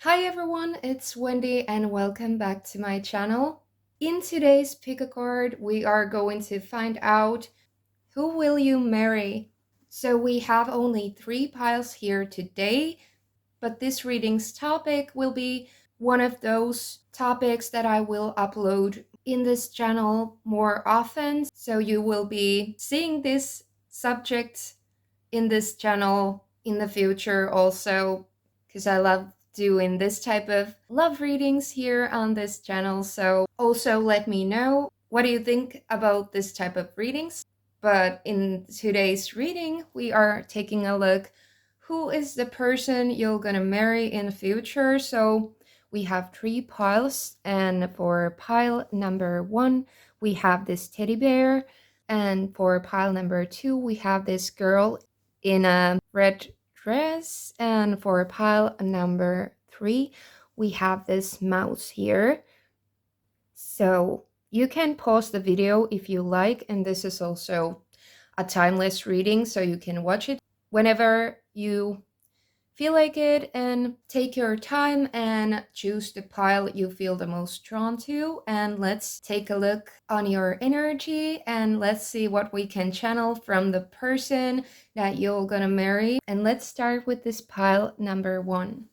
Hi everyone, it's Wendy and welcome back to my channel. In today's pick a card, we are going to find out who will you marry. So we have only 3 piles here today, but this reading's topic will be one of those topics that I will upload in this channel more often. So you will be seeing this subject in this channel in the future also, because I love doing this type of love readings here on this channel. So also let me know what do you think about this type of readings. But in today's reading, we are taking a look who is the person you're gonna marry in the future. So we have 3 piles, and for pile number 1, we have this teddy bear, and for pile number 2, we have this girl in a red dress, and for pile number 3, we have this mouse here. So you can pause the video if you like, and this is also a timeless reading, so you can watch it whenever you feel like it, and take your time and choose the pile you feel the most drawn to. And let's take a look on your energy and let's see what we can channel from the person that you're gonna marry. And let's start with this pile number 1.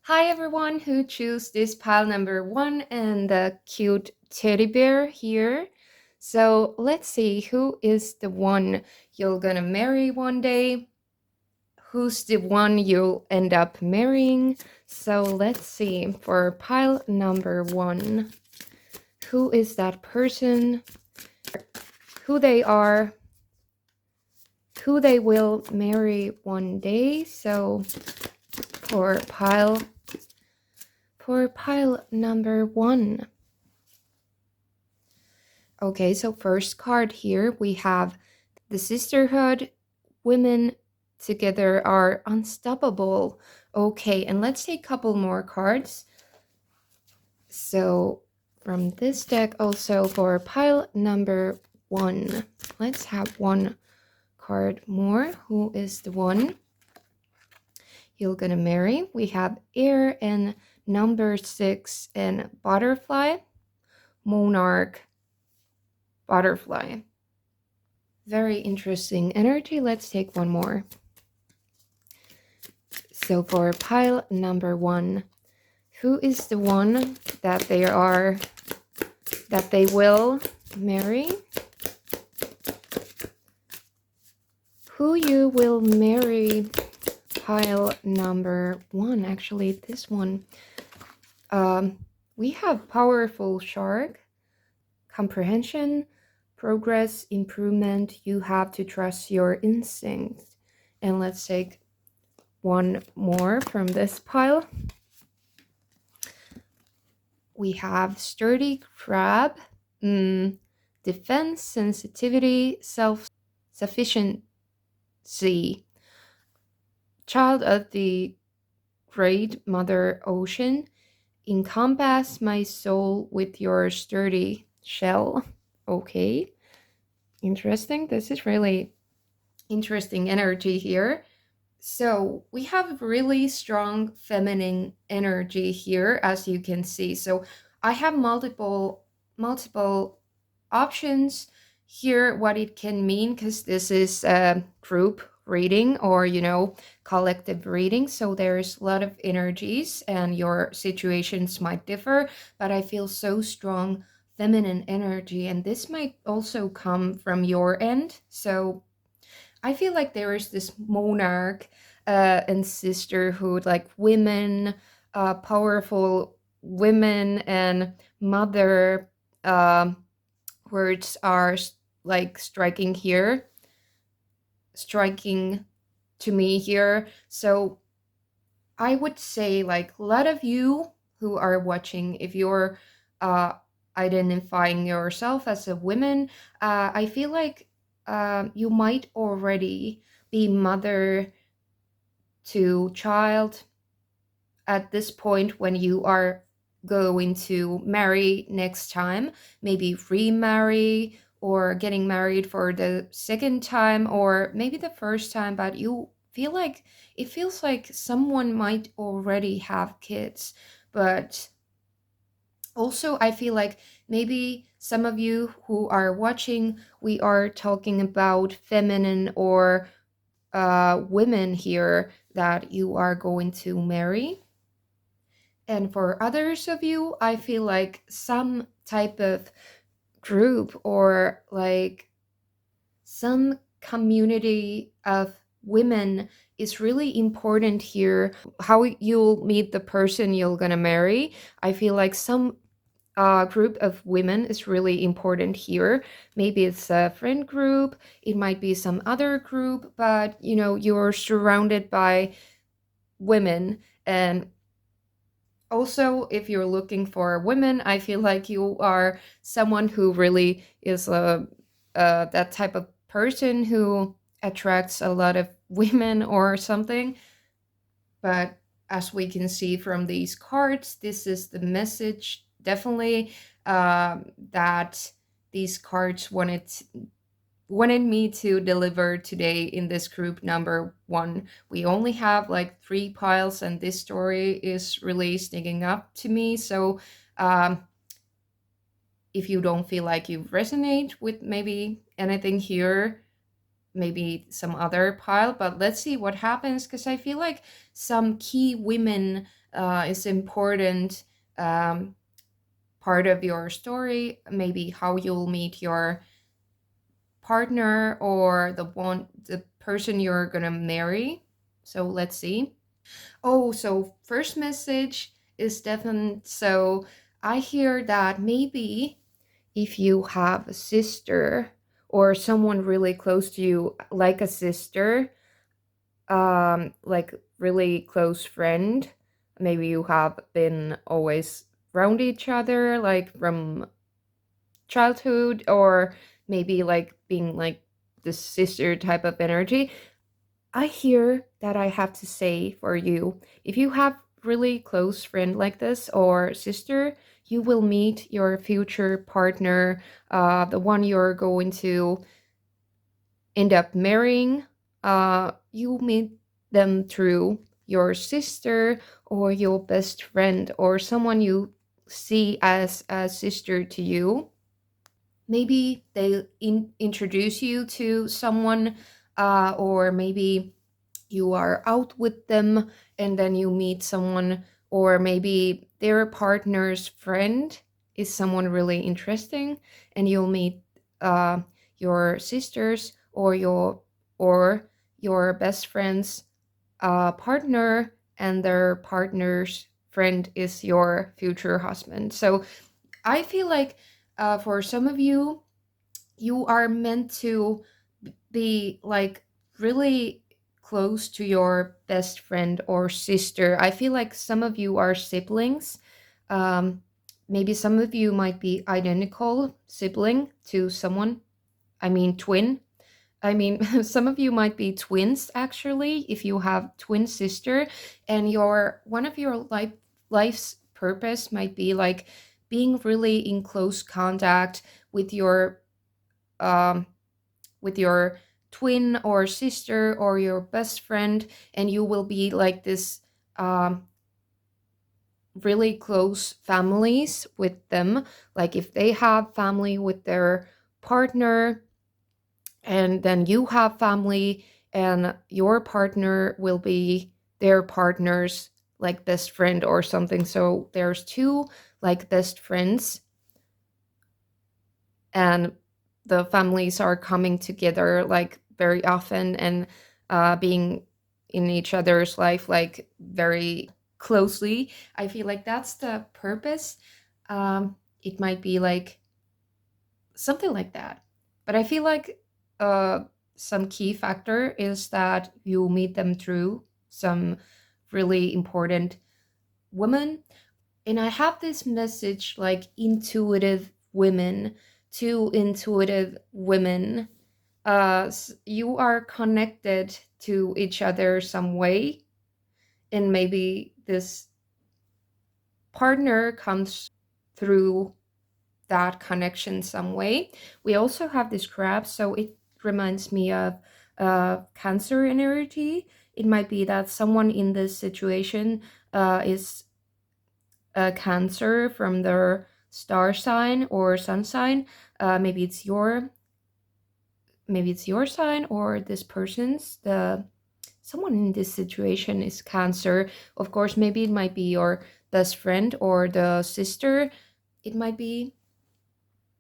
Hi everyone who chose this pile number 1 and the cute teddy bear here. So let's see who is the one you're gonna marry one day. Who's the one you'll end up marrying? So let's see, for pile number 1, who is that person, who they are, who they will marry one day. So for pile number 1. Okay, so first card here we have the sisterhood. Women together are unstoppable. Okay, and let's take a couple more cards. So from this deck also for pile number 1, let's have one card more. Who is the one you're gonna marry? We have air and number 6 and butterfly, monarch, butterfly. Very interesting energy. Let's take one more. So for pile number 1, who is the one that they will marry? Who you will marry, pile number 1. Actually, this one. We have powerful shark, comprehension, progress, improvement. You have to trust your instincts. And let's take one more from this pile. We have sturdy crab, defense, sensitivity, self-sufficiency, child of the great mother ocean, encompass my soul with your sturdy shell. Okay, interesting. This is really interesting energy here. So we have really strong feminine energy here, as you can see. So I have multiple options here what it can mean, because this is a group reading or collective reading, so there's a lot of energies and your situations might differ, but I feel so strong feminine energy, and this might also come from your end. So I feel like there is this monarch and sisterhood, like women, powerful women, and mother words are like striking to me here. So I would say, like, a lot of you who are watching, if you're identifying yourself as a woman, I feel like you might already be mother to child at this point when you are going to marry next time, maybe remarry or getting married for the second time or maybe the first time, but you feel like it feels like someone might already have kids, but also I feel like maybe some of you who are watching, we are talking about feminine or women here that you are going to marry. And for others of you, I feel like some type of group or like some community of women is really important here. How you'll meet the person you're gonna marry. I feel like some group of women is really important here. Maybe it's a friend group, it might be some other group, but you know, you're surrounded by women. And also, if you're looking for women, I feel like you are someone who really is that type of person who attracts a lot of women or something. But as we can see from these cards, this is the message definitely that these cards wanted me to deliver today in this group number one. We only have like three piles, and this story is really sticking up to me. So, um, if you don't feel like you resonate with maybe anything here, maybe some other pile, but let's see what happens because I feel like some key women is important um, part of your story, maybe how you'll meet your partner or the person you're gonna marry. So let's see. Oh, so first message is definitely so I hear that maybe if you have a sister or someone really close to you like a sister, like really close friend, maybe you have been always around each other like from childhood, or maybe like being like the sister type of energy. I hear that I have to say for you, if you have really close friend like this or sister, you will meet your future partner, the one you're going to end up marrying. You meet them through your sister or your best friend or someone you see as a sister to you. Maybe they introduce you to someone, or maybe you are out with them and then you meet someone, or maybe their partner's friend is someone really interesting, and you'll meet uh, your sisters or your best friend's partner, and their partner's friend is your future husband. So I feel like for some of you, you are meant to be like really close to your best friend or sister. I feel like some of you are siblings. Um, Maybe some of you might be identical sibling to someone. I mean, twin. I mean, some of you might be twins actually, if you have twin sister, and your one of your life's purpose might be like being really in close contact with um your twin or sister or your best friend, and you will be like this um really close families with them. Like if they have family with their partner, and then you have family, and your partner will be their partner's like best friend or something. So there's two like best friends, and the families are coming together like very often, and being in each other's life like very closely. I feel like that's the purpose. It might be like something like that. But I feel like uh, some key factor is that you meet them through some really important women. And I have this message like intuitive women, two intuitive women. You are connected to each other some way, and maybe this partner comes through that connection some way. We also have this crab, so it reminds me of cancer energy. It might be that someone in this situation is a Cancer from their star sign or sun sign. Maybe it's your sign or this person's. The someone in this situation is Cancer. Of course, maybe it might be your best friend or the sister. It might be,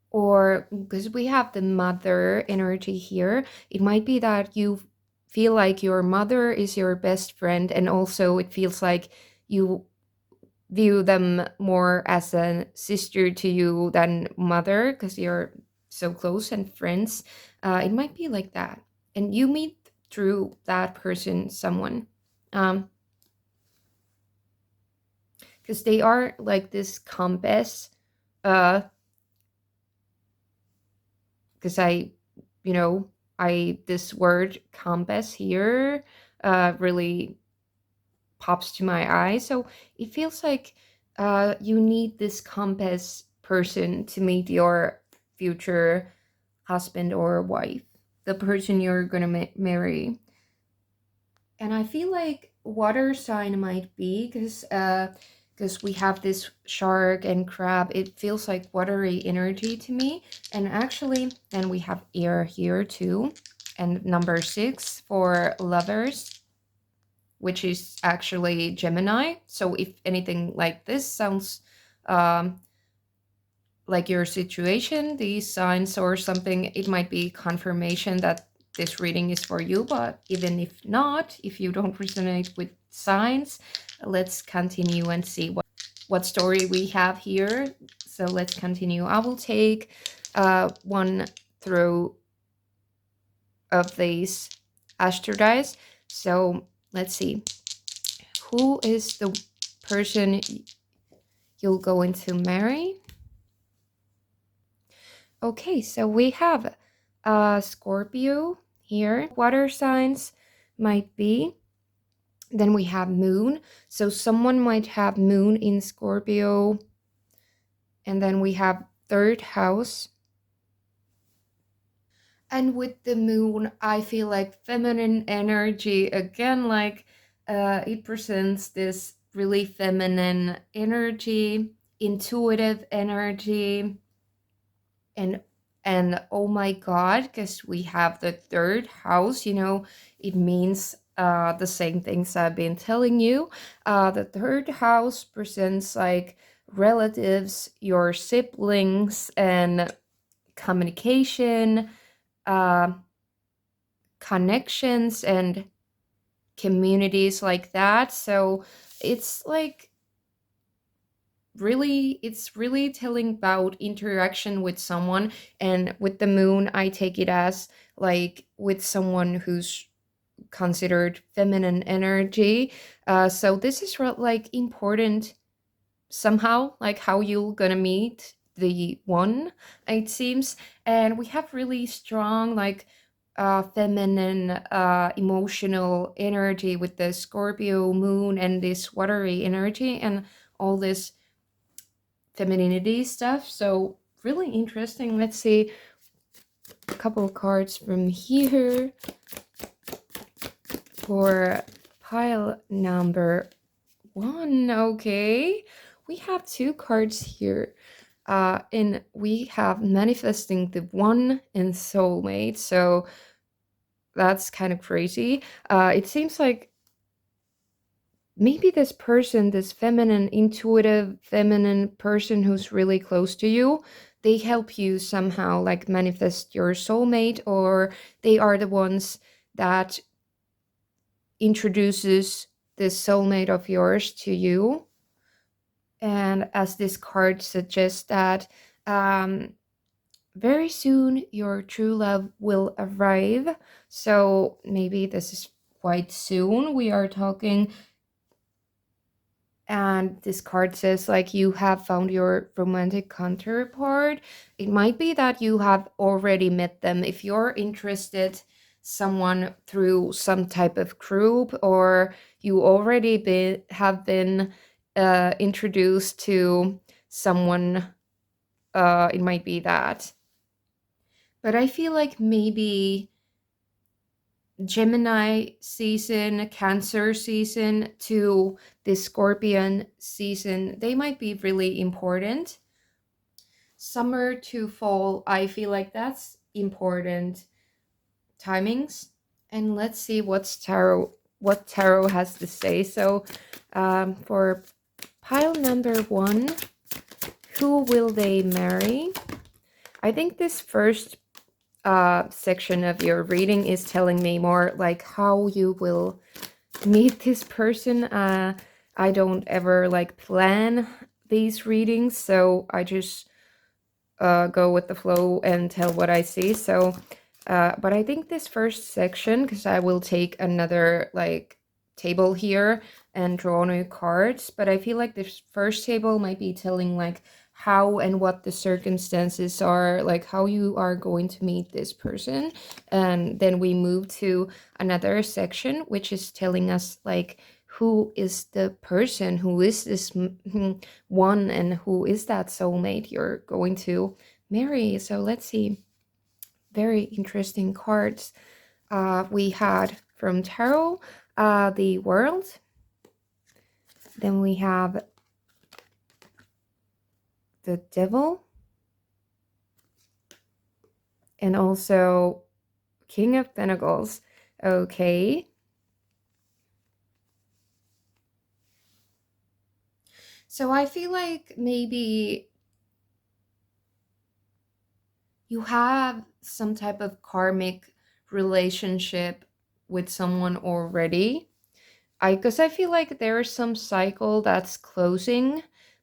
or because we have the mother energy here, it might be that you feel like your mother is your best friend, and also it feels like you view them more as a sister to you than mother because you're so close and friends. It might be like that, and you meet through that person someone, um because they are like this compass. uh because you know I this word compass here really pops to my eye. So it feels like you need this compass person to meet your future husband or wife, the person you're gonna marry. And I feel like water sign might be because we have this shark and crab. It feels like watery energy to me. And actually, then we have air here too. And number 6 for lovers, which is actually Gemini. So if anything like this sounds um, like your situation, these signs or something, it might be confirmation that this reading is for you. But even if not, if you don't resonate with signs, let's continue and see what story we have here. So let's continue. I will take one throw of these Ashtar dice. So let's see. Who is the person you'll going to marry? Okay, so we have Scorpio here. Water signs might be. Then we have moon. So someone might have moon in Scorpio. And then we have third house. And with the moon, I feel like feminine energy again, like it presents this really feminine energy, intuitive energy, and oh my god, because we have the third house, it means the same things I've been telling you. The third house presents like relatives, your siblings, and communication, uh, connections, and communities like that. So it's like it's really telling about interaction with someone. And with the moon, I take it as like with someone who's considered feminine energy. So this is like important somehow, like how you're gonna meet the one, it seems. And we have really strong like feminine emotional energy with the Scorpio moon and this watery energy and all this femininity stuff. So really interesting. Let's see a couple of cards from here for pile number 1. Okay, we have 2 cards here. And we have manifesting the one and soulmate. So that's kind of crazy. It seems like maybe this person, this feminine, intuitive, feminine person who's really close to you, they help you somehow like manifest your soulmate, or they are the ones that introduces this soulmate of yours to you. And as this card suggests that very soon your true love will arrive. So maybe this is quite soon we are talking. And this card says like you have found your romantic counterpart. It might be that you have already met them if you're interested someone through some type of group, or you already have been introduced to someone. It might be that. But I feel like maybe Gemini season, Cancer season to the Scorpion season, they might be really important. Summer to fall, I feel like that's important timings. And let's see what tarot has to say. So for pile number one, who will they marry? I think this first section of your reading is telling me more like how you will meet this person. I don't ever like plan these readings, so I just go with the flow and tell what I see. So, but I think this first section, because I will take another like table here and draw new cards, but I feel like this first table might be telling like how and what the circumstances are, like how you are going to meet this person. And then we move to another section, which is telling us like who is the person, who is this one, and who is that soulmate you're going to marry. So let's see. Very interesting cards. We had from tarot the world. Then we have the devil. And also King of Pentacles. Okay. So I feel like maybe you have some type of karmic relationship with someone already. Because I feel like there's some cycle that's closing,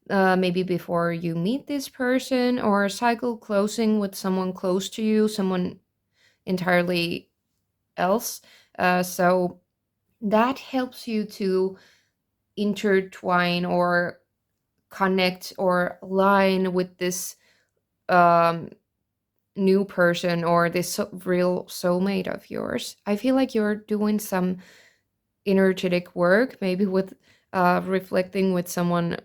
maybe before you meet this person, or a cycle closing with someone close to you, someone entirely else. So that helps you to intertwine or connect or align with this um, new person or this real soulmate of yours. I feel like you're doing some energetic work, maybe with reflecting with someone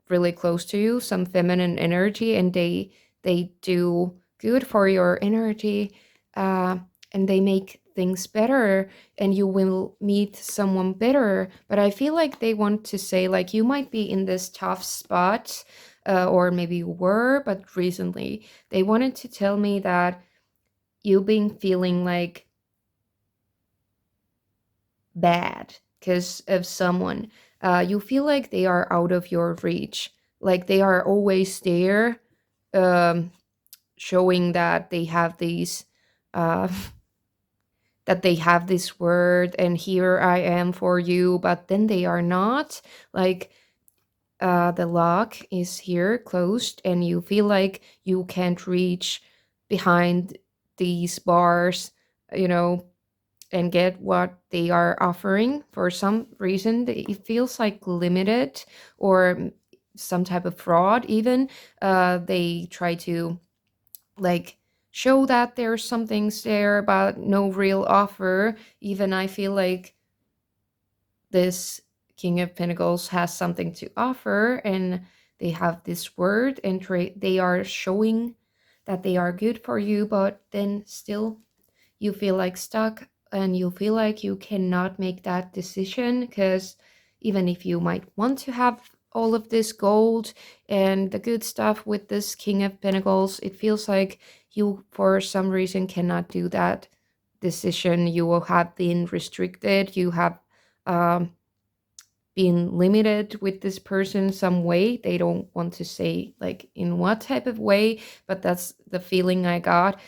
really close to you, some feminine energy, and they do good for your energy, uh, and they make things better, and you will meet someone better. But I feel like they want to say like you might be in this tough spot, or maybe you were, but recently they wanted to tell me that you've been feeling like bad because of someone. You feel like they are out of your reach, like they are always there, um, showing that they have these, uh, that they have this word, and here I am for you, but then they are not. Like the lock is here closed, and you feel like you can't reach behind these bars, you know, and get what they are offering. For some reason it feels like limited, or some type of fraud even. They try to like show that there's some things there but no real offer. Even I feel like this King of Pentacles has something to offer, and they have this word, and they are showing that they are good for you, but then still you feel like stuck, and you feel like you cannot make that decision, because even if you might want to have all of this gold and the good stuff with this King of Pentacles, it feels like you for some reason cannot do that decision. You will have been restricted, you have um, been limited with this person some way. They don't want to say like in what type of way, but that's the feeling I got.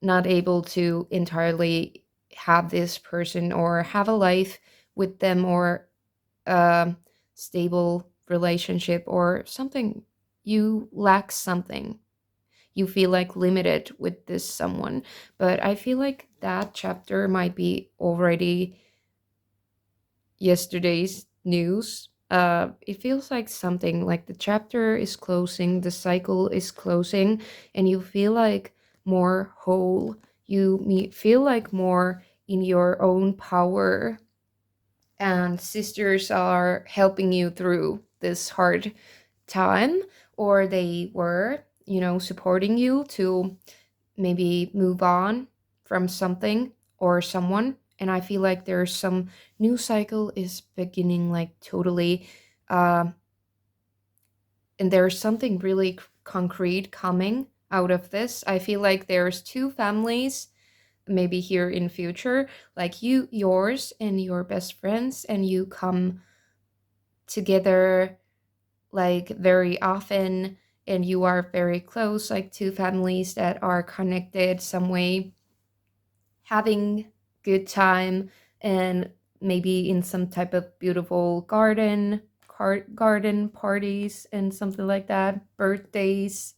Not able to entirely have this person or have a life with them, or a stable relationship or something. You lack something. You feel like limited with this someone. But I feel like that chapter might be already yesterday's news. It feels like something like the chapter is closing, the cycle is closing, and you feel like more whole. You feel like more in your own power, and sisters are helping you through this hard time, or they were, supporting you to maybe move on from something. or someone, and I feel like there's some new cycle is beginning, like totally, uh, and there's something really concrete coming out of this. I feel like there's two families maybe here in future, like yours and your best friends, and you come together like very often, and you are very close, like two families that are connected some way, having good time, and maybe in some type of beautiful garden parties and something like that, birthdays,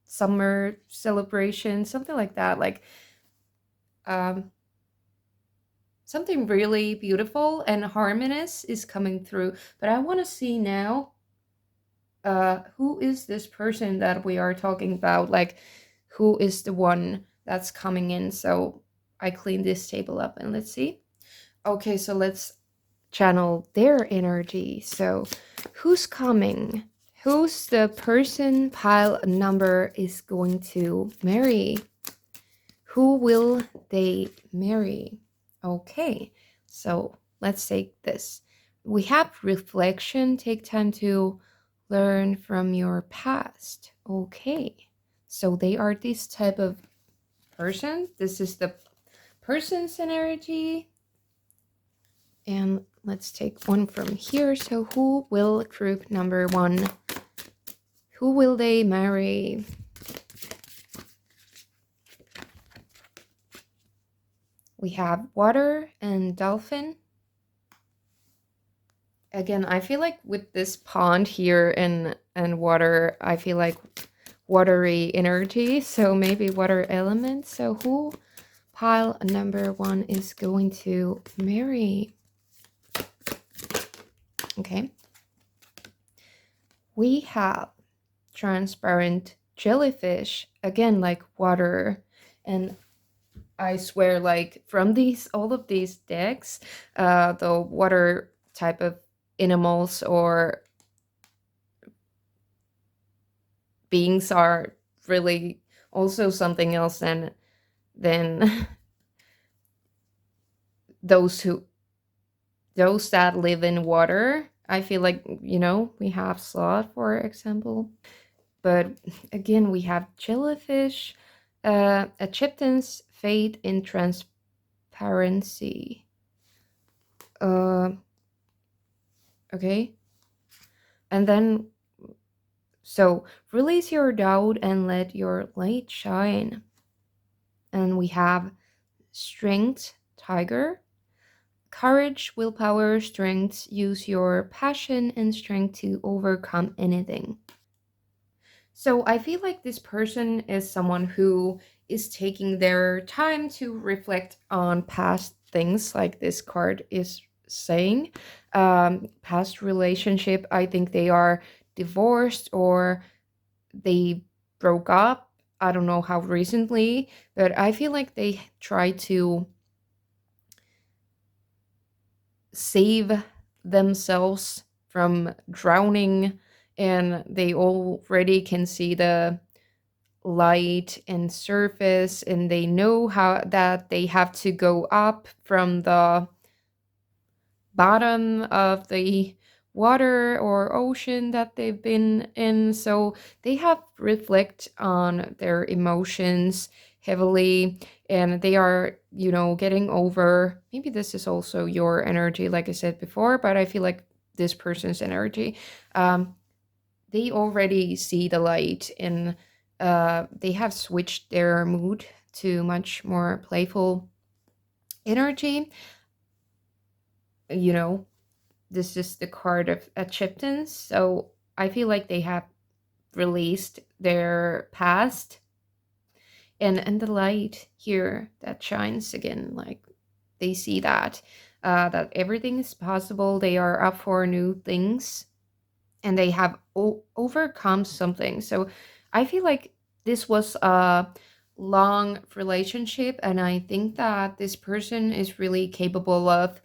summer celebration, something like that, like um something really beautiful and harmonious is coming through. But I want to see now, who is this person that we are talking about, like who is the one that's coming in. So I clean this table up and let's see. Okay, so let's channel their energy. So who's coming? Who's the person pile number is going to marry? Who will they marry? Okay, so let's take this. We have reflection, take time to learn from your past. Okay, so they are this type of person. This is the person's energy. And let's take one from here. So who will group number one? Who will they marry? We have water and dolphin. Again, I feel like with this pond here and water, I feel like watery energy. So maybe water element. So who pile number one is going to marry? Okay. We have transparent jellyfish, again, like water. And I swear, like from these, all of these decks, the water type of animals or beings are really also something else than those who those that live in water. I feel like, we have sloth, for example, but again, we have jellyfish, a chieftain's fate in transparency. Uh, okay, and then so release your doubt and let your light shine. And we have strength, tiger, courage, willpower, strength. Use your passion and strength to overcome anything. So I feel like this person is someone who is taking their time to reflect on past things, like this card is saying. Past relationship, I think they are divorced or they broke up. I don't know how recently, but I feel like they try to save themselves from drowning, and they already can see the light and surface, and they know how that they have to go up from the bottom of the water or ocean that they've been in. So they have reflect on their emotions heavily, and they are, getting over. Maybe this is also your energy, like I said before, but I feel like this person's energy. They already see the light, and they have switched their mood to much more playful energy. You know, this is the card of acceptance. So I feel like they have released their past, and the light here that shines again, like they see that everything is possible. They are up for new things, and they have overcome something. So I feel like this was a long relationship, and I think that this person is really capable of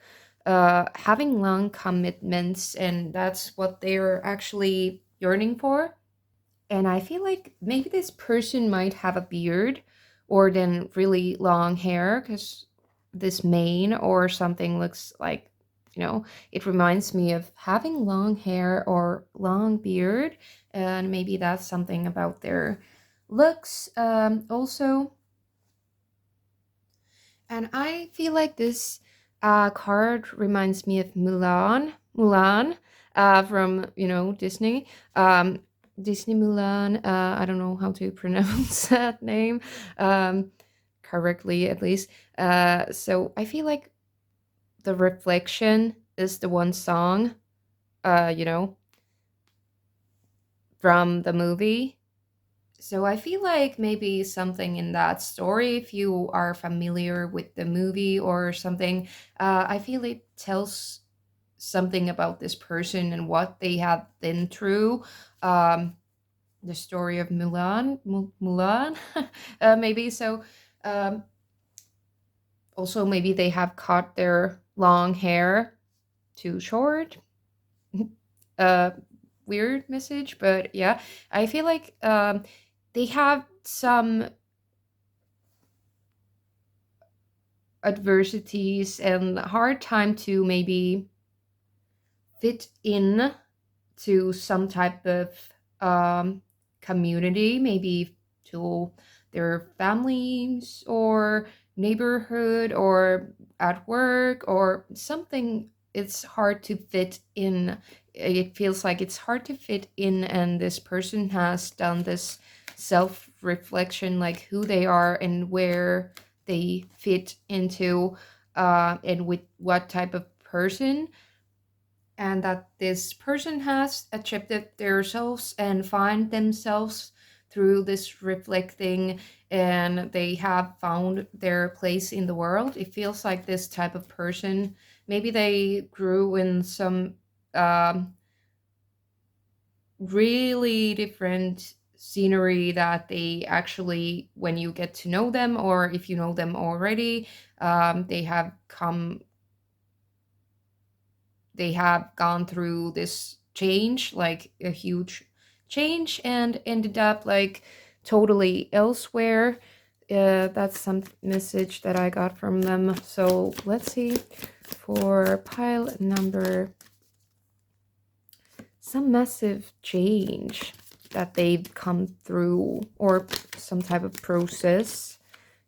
having long commitments, and that's what they're actually yearning for. And I feel like maybe this person might have a beard or then really long hair, because this mane or something looks like, you know, it reminds me of having long hair or long beard, and maybe that's something about their looks also. And I feel like this card reminds me of Mulan, from, Disney. Um, Disney Mulan. I don't know how to pronounce that name um, correctly, at least. So I feel like the reflection is the one song, uh, you know, from the movie. So I feel like maybe something in that story, if you are familiar with the movie or something, I feel it tells something about this person and what they have been through. Um, the story of Mulan, maybe. So um, also maybe they have cut their long hair too short. uh, Weird message, but yeah, I feel like they have some adversities and hard time to maybe fit in to some type of um, community, maybe to their families or neighborhood or at work or something. It's hard to fit in. It feels like it's hard to fit in, and this person has done this self reflection, like who they are and where they fit into, and with what type of person, and that this person has accepted themselves and find themselves through this reflecting, and they have found their place in the world. It feels like this type of person, maybe they grew in some um, really different scenery that they actually, when you get to know them or if you know them already, they have come, they have gone through this change, like a huge change, and ended up like totally elsewhere. That's some message that I got from them. So let's see for pile number, some massive change that they've come through, or some type of process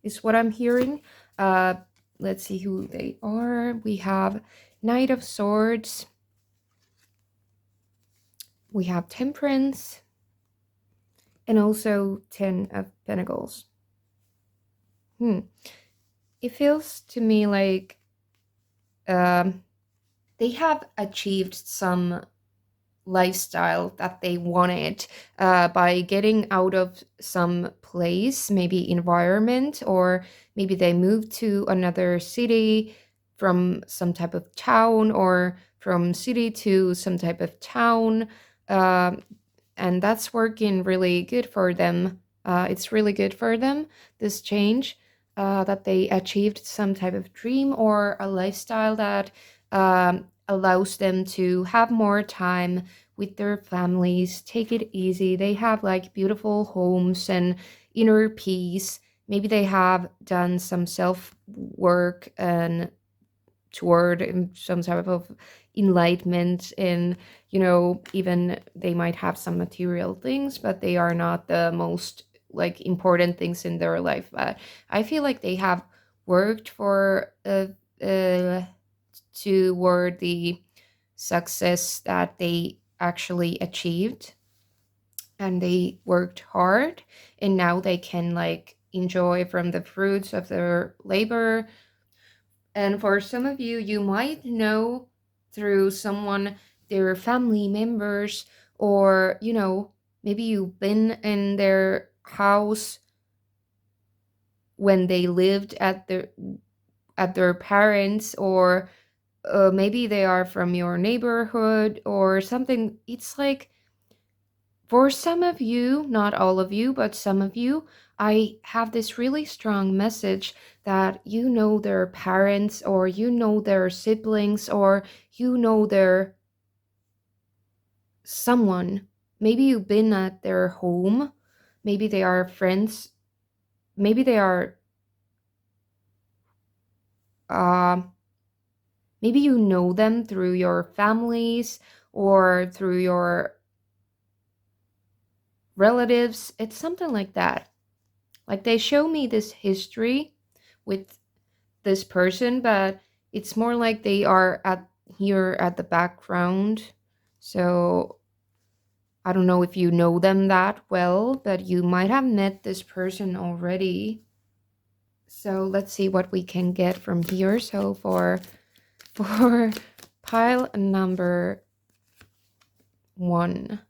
is what I'm hearing. Uh, let's see who they are. We have Knight of Swords, we have Temperance, and also Ten of Pentacles. It feels to me like um, they have achieved some lifestyle that they wanted by getting out of some place, maybe environment, or maybe they moved to another city from some type of town, or from city to some type of town. Um and that's working really good for them. It's really good for them, this change, that they achieved some type of dream or a lifestyle that allows them to have more time with their families, take it easy. They have like beautiful homes and inner peace. Maybe they have done some self work and toward some type of enlightenment, in, even they might have some material things, but they are not the most like important things in their life. But I feel like they have worked for uh toward the success that they actually achieved, and they worked hard, and now they can like enjoy from the fruits of their labor. And for some of you, you might know through someone, their family members, or, maybe you've been in their house when they lived at their parents, or maybe they are from your neighborhood or something. It's like for some of you, not all of you, but some of you, I have this really strong message that you know their parents, or you know their siblings, or you know their someone. Maybe you've been at their home, maybe they are friends, maybe they are maybe you know them through your families or through your relatives. It's something like that. Like they show me this history with this person, but it's more like they are at here at the background. So I don't know if you know them that well, but you might have met this person already. So let's see what we can get from here. So for pile number 1.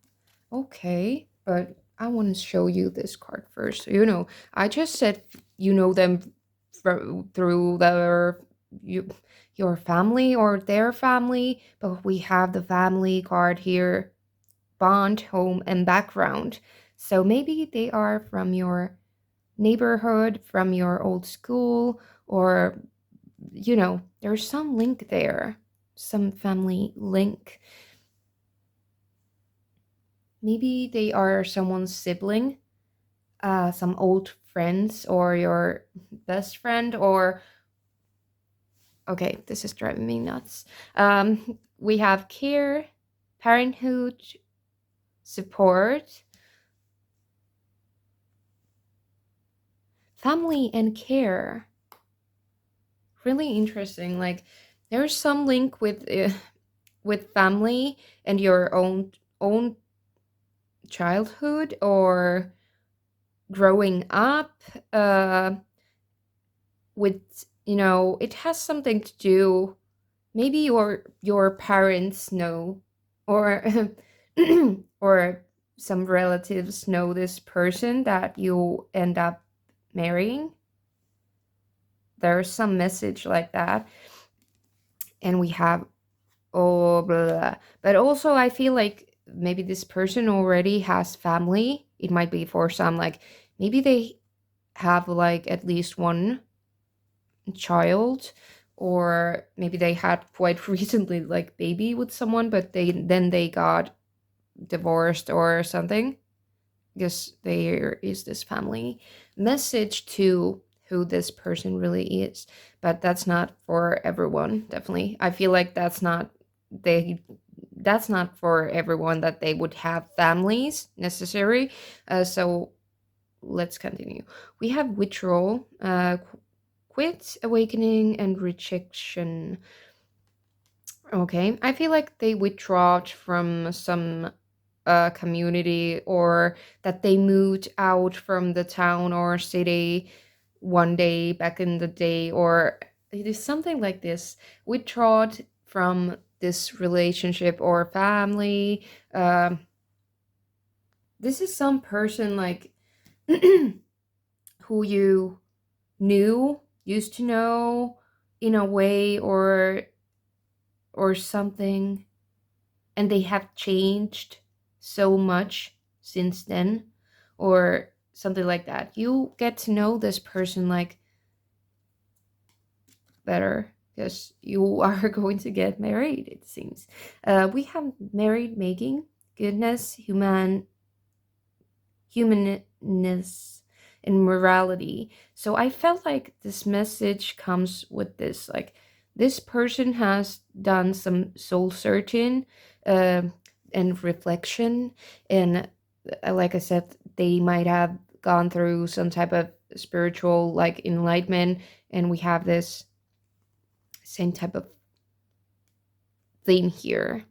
Okay, but I want to show you this card first. I just said you know them through you, your family or their family, but we have the family card here, bond, home, and background. So maybe they are from your neighborhood, from your old school, or there's some link there, some family link. Maybe they are someone's sibling, some old friends, or your best friend, or okay, this is driving me nuts. We have care, parenthood, support, family, and care. Really interesting. Like there's some link with family and your own childhood or growing up, with it has something to do. Maybe your parents know, or or some relatives know this person that you end up marrying. There's some message like that. And we have, oh, blah, blah, blah. But also I feel like maybe this person already has family. It might be for some, like maybe they have like at least one child, or maybe they had quite recently like baby with someone, but they got divorced or something, because there is this family message to who this person really is. But that's not for everyone. Definitely, I feel like they that's not for everyone, that they would have families necessary. So let's continue. We have withdrawal, quit, awakening, and rejection. Okay, I feel like they withdraw from some community, or that they moved out from the town or city one day back in the day, or it is something like this. Withdraw from this relationship or family. This is some person like who you used to know in a way, or something, and they have changed so much since then, or something like that. You get to know this person like better, because you are going to get married, it seems. We have married making, goodness, humanness, and morality. So I felt like this message comes with this, like this person has done some soul searching, uh, and reflection, and like I said, they might have gone through some type of spiritual like enlightenment, and we have this same type of theme here.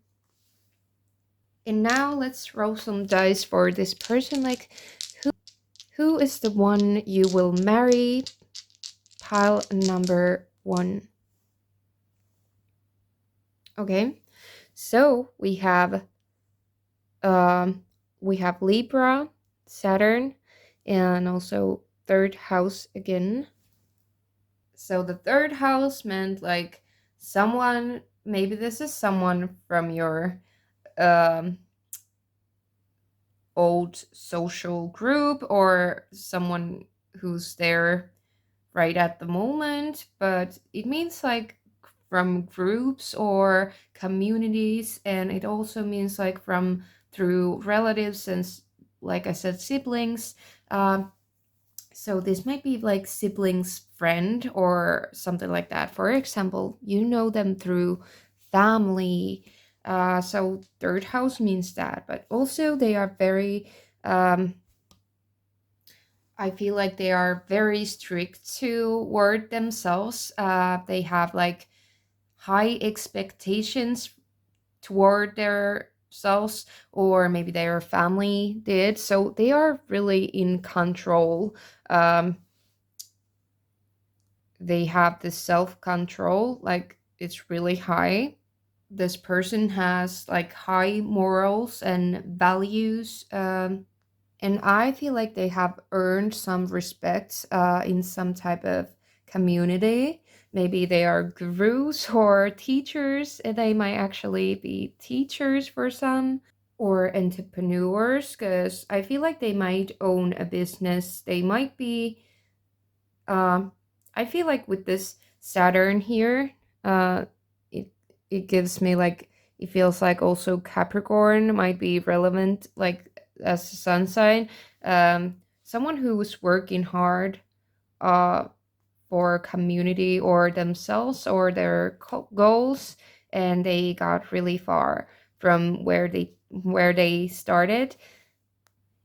And now let's roll some dice for this person. Like, who is the one you will marry? Pile number 1. Okay, so we have Libra, Saturn, and also third house again. So the third house meant like someone, maybe this is someone from your um old social group, or someone who's there right at the moment, but it means like from groups or communities, and it also means like from through relatives and like I said, siblings. um So this might be like siblings friend or something like that. For example, you know them through family. So third house means that, but also they are very um, I feel like they are very strict toward themselves. They have like high expectations toward their selves, or maybe their family did. So they are really in control. They have this self control, like it's really high. This person has like high morals and values. And I feel like they have earned some respect in some type of community. Maybe they are gurus or teachers, and they might actually be teachers for some, or entrepreneurs, because I feel like they might own a business. They might be, um, I feel like with this Saturn here, uh, it, it gives me like, it feels like also Capricorn might be relevant, like as a sun sign. Someone who's working hard uh, for community or themselves or their goals, and they got really far from where they started.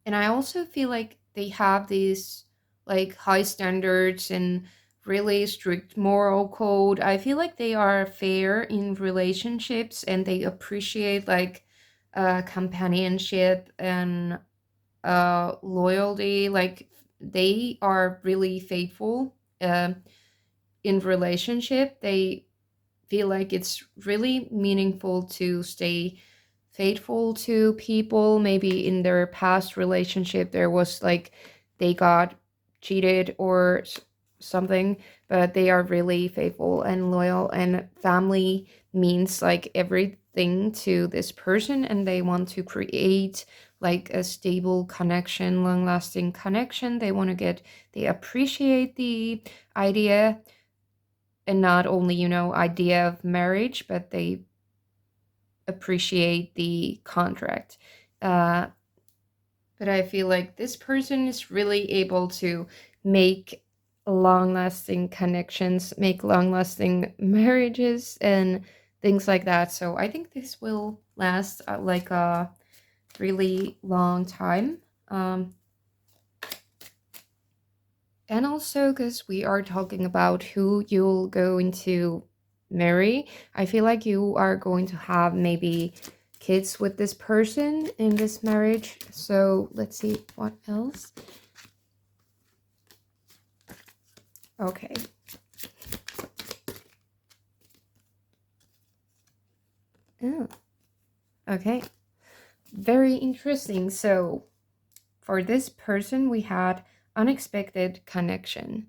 And I also feel like they have these like high standards and really strict moral code. I feel like they are fair in relationships, and they appreciate like companionship and loyalty. Like they are really faithful in relationship. They feel like it's really meaningful to stay faithful to people. Maybe in their past relationship, there was like they got cheated or something, but they are really faithful and loyal. And family means like everything to this person, and they want to create like a stable connection, long lasting connection. They appreciate the idea, and not only idea of marriage, but they appreciate the contract. uh, but I feel like this person is really able to make long lasting connections, make long lasting marriages and things like that. So I think this will last like a really long time. And also, because we are talking about who you'll go into marry, I feel like you are going to have maybe kids with this person in this marriage. So let's see what else. Okay. Oh, okay. Very interesting. So for this person, we had unexpected connection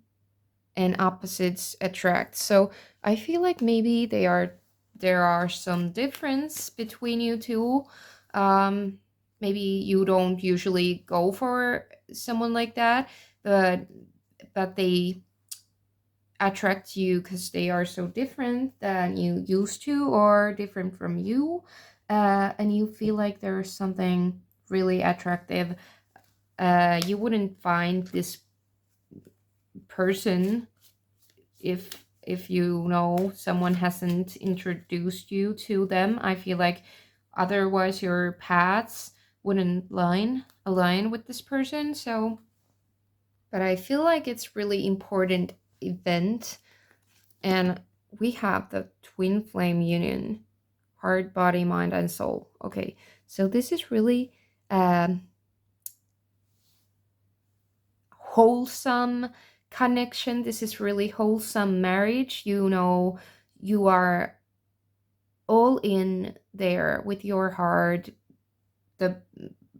and opposites attract. So I feel like maybe there are some difference between you two. Um, Maybe you don't usually go for someone like that, but they attract you because they are so different than you used to or different from you, and you feel like there's something really attractive. You wouldn't find this person if you know someone hasn't introduced you to them. I feel like otherwise your paths wouldn't align with this person. So, but I feel like it's really important event, and we have the twin flame union, heart, body, mind, and soul. Okay, so this is really um wholesome connection. This is really wholesome marriage. You are all in there with your heart, the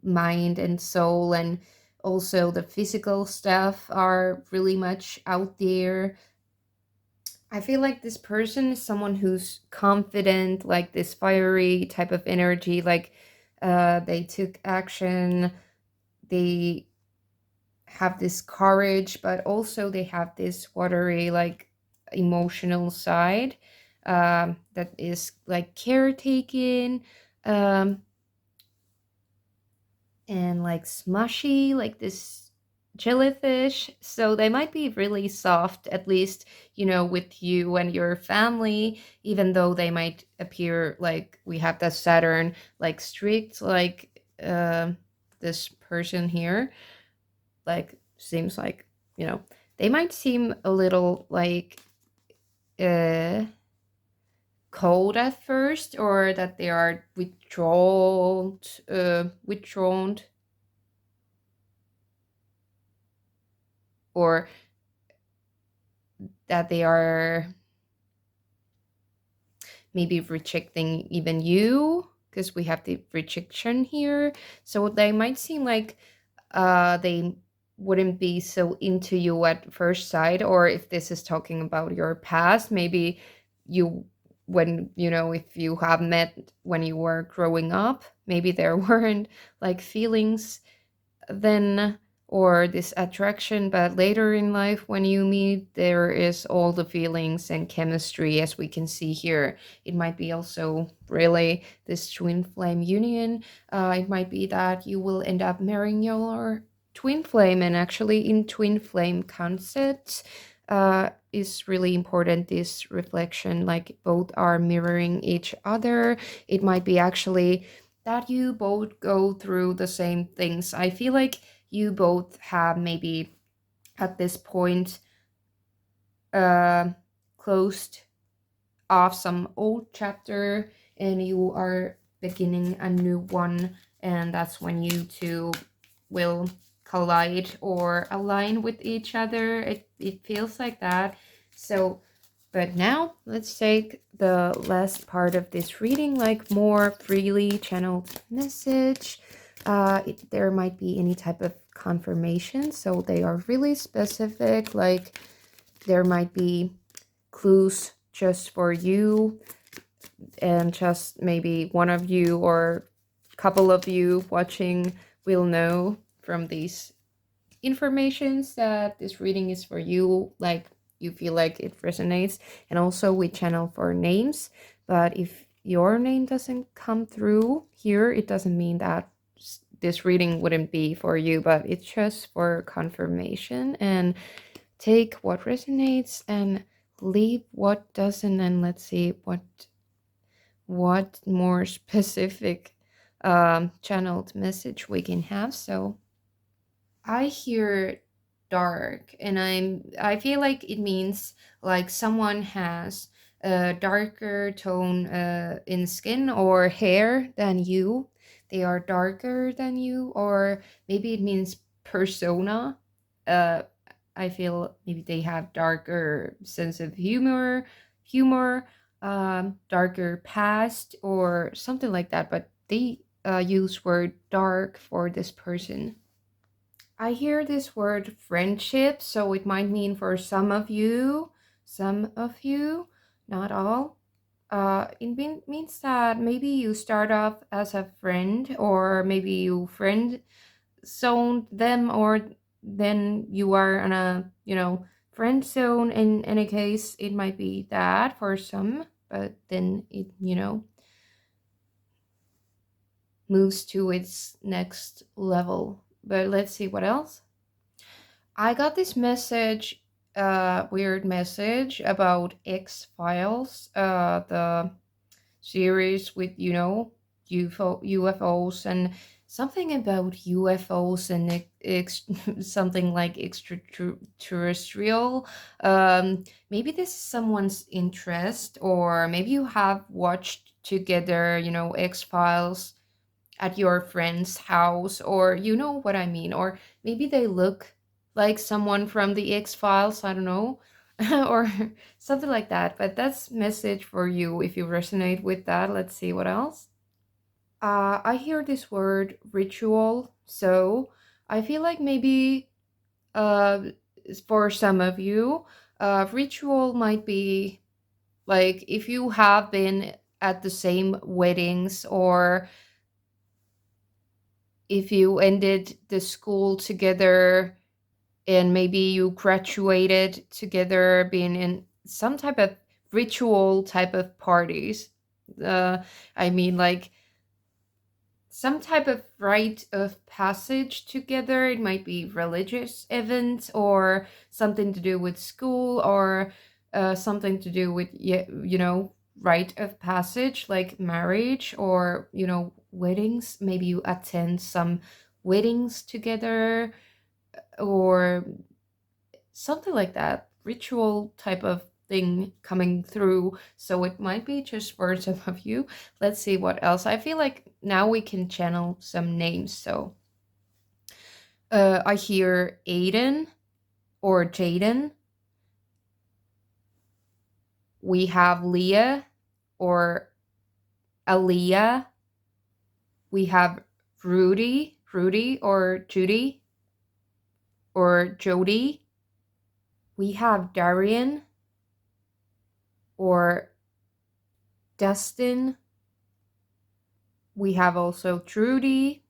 mind and soul, and also the physical stuff are really much out there. I feel like this person is someone who's confident, like this fiery type of energy, like they took action, they have this courage, but also they have this watery, like emotional side that is like caretaking, um, and like smushy, like this. jellyfish, so they might be really soft, at least, with you and your family, even though they might appear like we have that Saturn, like strict, like this person here, like seems like, you know, they might seem a little like uh cold at first, or that they are withdrawn, or that they are maybe rejecting even you, because we have the rejection here. So they might seem like they wouldn't be so into you at first sight, or if this is talking about your past, maybe you, when, if you have met when you were growing up, maybe there weren't like feelings then, or this attraction, but later in life when you meet, there is all the feelings and chemistry, as we can see here. It might be also really this twin flame union. It might be that you will end up marrying your twin flame, and actually in twin flame concepts is really important, this reflection, like both are mirroring each other. It might be actually that you both go through the same things. I feel like you both have maybe at this point uh, closed off some old chapter, and you are beginning a new one, and that's when you two will collide or align with each other. It feels like that. So, but now let's take the last part of this reading, like more freely channeled message. There might be any type of confirmation, so they are really specific, like there might be clues just for you, and just maybe one of you or a couple of you watching will know from these informations that this reading is for you, like you feel like it resonates. And also we channel for names, but if your name doesn't come through here, it doesn't mean that this reading wouldn't be for you, but it's just for confirmation. And take what resonates and leave what doesn't, and let's see what more specific channeled message we can have. So I hear dark, and I feel like it means like someone has a darker tone in skin or hair than you. They are darker than you, or maybe it means persona. Uh, I feel maybe they have darker sense of humor, darker past, or something like that. But they use word dark for this person. I hear this word friendship, so it might mean for some of you, not all. Means that maybe you start off as a friend, or maybe you friend zoned them, or then you are on a, friend zone. In any case, it might be that for some, but then it, moves to its next level. But let's see what else. I got this message, weird message about X Files, the series with, UFOs, and something about UFOs and something like extraterrestrial. Maybe this is someone's interest, or maybe you have watched together, X Files at your friend's house, or you know what I mean, or maybe they look like someone from the X Files, I don't know, or something like that. But that's message for you if you resonate with that. Let's see what else. I hear this word ritual, so I feel like maybe uh for some of you, ritual might be like if you have been at the same weddings, or if you ended the school together, and maybe you graduated together, being in some type of ritual type of parties. uh I mean, like some type of rite of passage together. It might be religious event or something to do with school or something to do with rite of passage like marriage or weddings. Maybe you attend some weddings together or something like that, ritual type of thing coming through. So it might be just for some of you. Let's see what else. I feel like now we can channel some names. So I hear Aiden or Jaden. We have Leah or Aaliyah. We have Rudy or Judy or Jody. We have Darian or Dustin. We have also Trudy.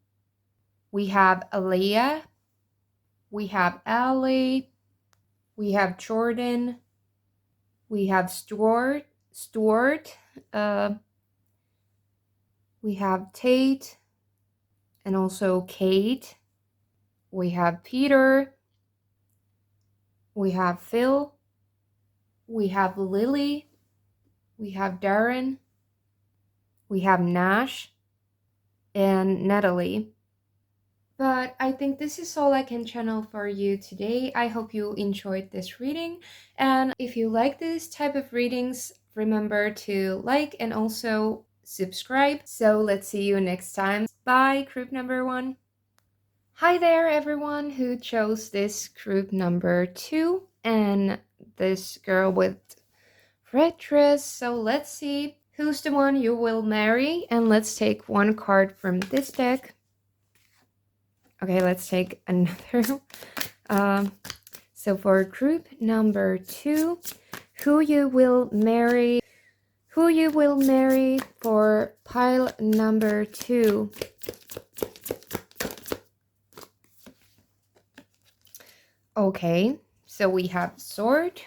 We have Aaliyah. We have Allie. We have Jordan. We have Stuart. Uh, we have Tate and also Kate. We have Peter. We have Phil. We have Lily. We have Darren. We have Nash and Natalie. But I think this is all I can channel for you today. I hope you enjoyed this reading. And if you like this type of readings, remember to like and also subscribe. So let's see you next time. Bye, group number 1. Hi there, everyone who chose this group number 2 and this girl with red dress. So let's see who's the one you will marry. And let's take one card from this deck. Okay, let's take another. So for group number 2, who you will marry for pile number 2. Okay, so we have sword.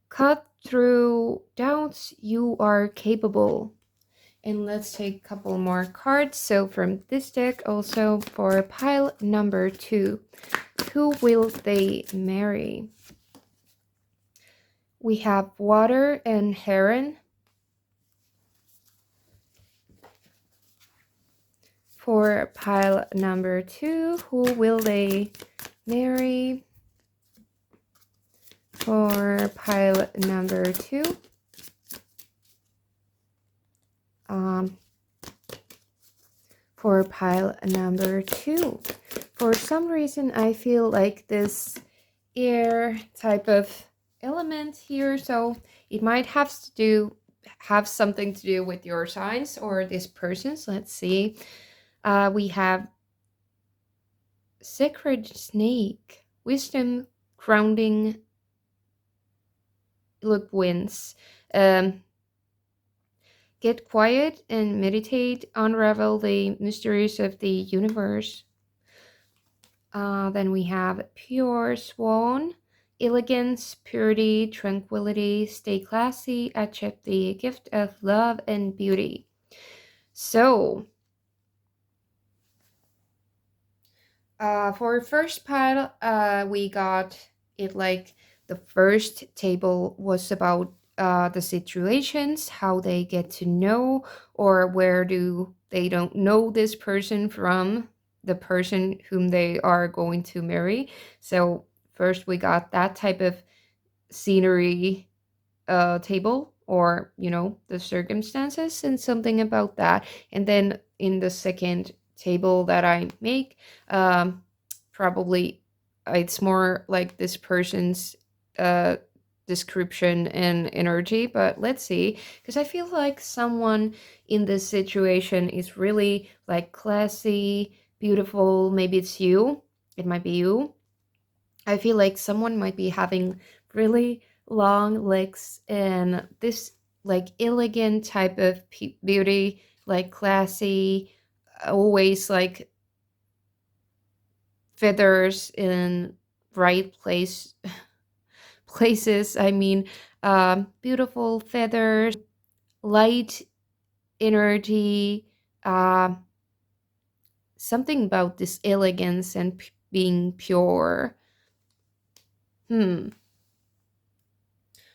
Cut through doubts, you are capable. And let's take a couple more cards. So from this deck also for pile number 2, who will they marry? We have water and heron. For pile number 2, who will they marry? For pile number 2. For pile number 2. For some reason, I feel like this air type of element here, so it might have something to do with your signs or this person's. Let's see. We have sacred snake, wisdom, grounding, look wins. Get quiet and meditate, unravel the mysteries of the universe. Then we have pure swan, elegance, purity, tranquility, stay classy, accept the gift of love and beauty. So, for first pile, we got it like the first table was about the situations, how they get to know, or where do they don't know this person from the person whom they are going to marry. So first we got that type of scenery table, or the circumstances and something about that. And then in the second table that I make, probably it's more like this person's description and energy. But let's see, because I feel like someone in this situation is really like classy, beautiful. Maybe it's you, it might be you. I feel like someone might be having really long legs and this like elegant type of beauty, like classy, always like feathers in right places. I mean, beautiful feathers, light energy, uh, something about this elegance and being pure. Hmm.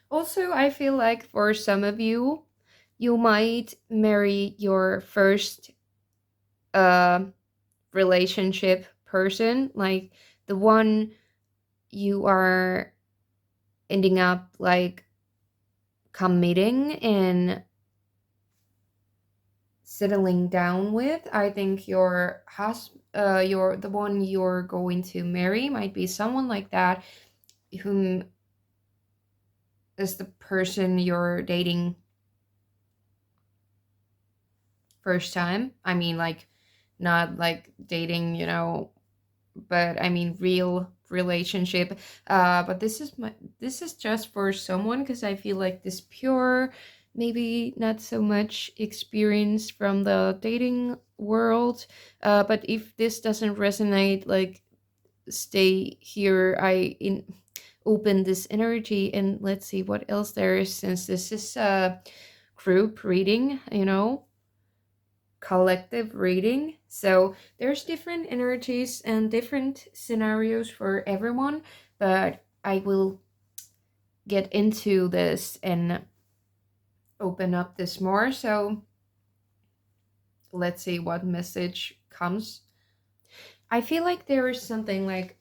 Also, I feel like for some of you, you might marry your first uh, relationship person, like the one you are ending up like committing and settling down with. I think your the one you're going to marry might be someone like that, whom is the person you're dating first time. I mean, like, not like dating, but I mean real relationship. But this is just for someone, because I feel like this pure, maybe not so much experience from the dating world. But if this doesn't resonate, like, stay here. I in open this energy, and let's see what else there is, since this is a group reading, collective reading. So there's different energies and different scenarios for everyone, but I will get into this and open up this more. So let's see what message comes. I feel like there is something like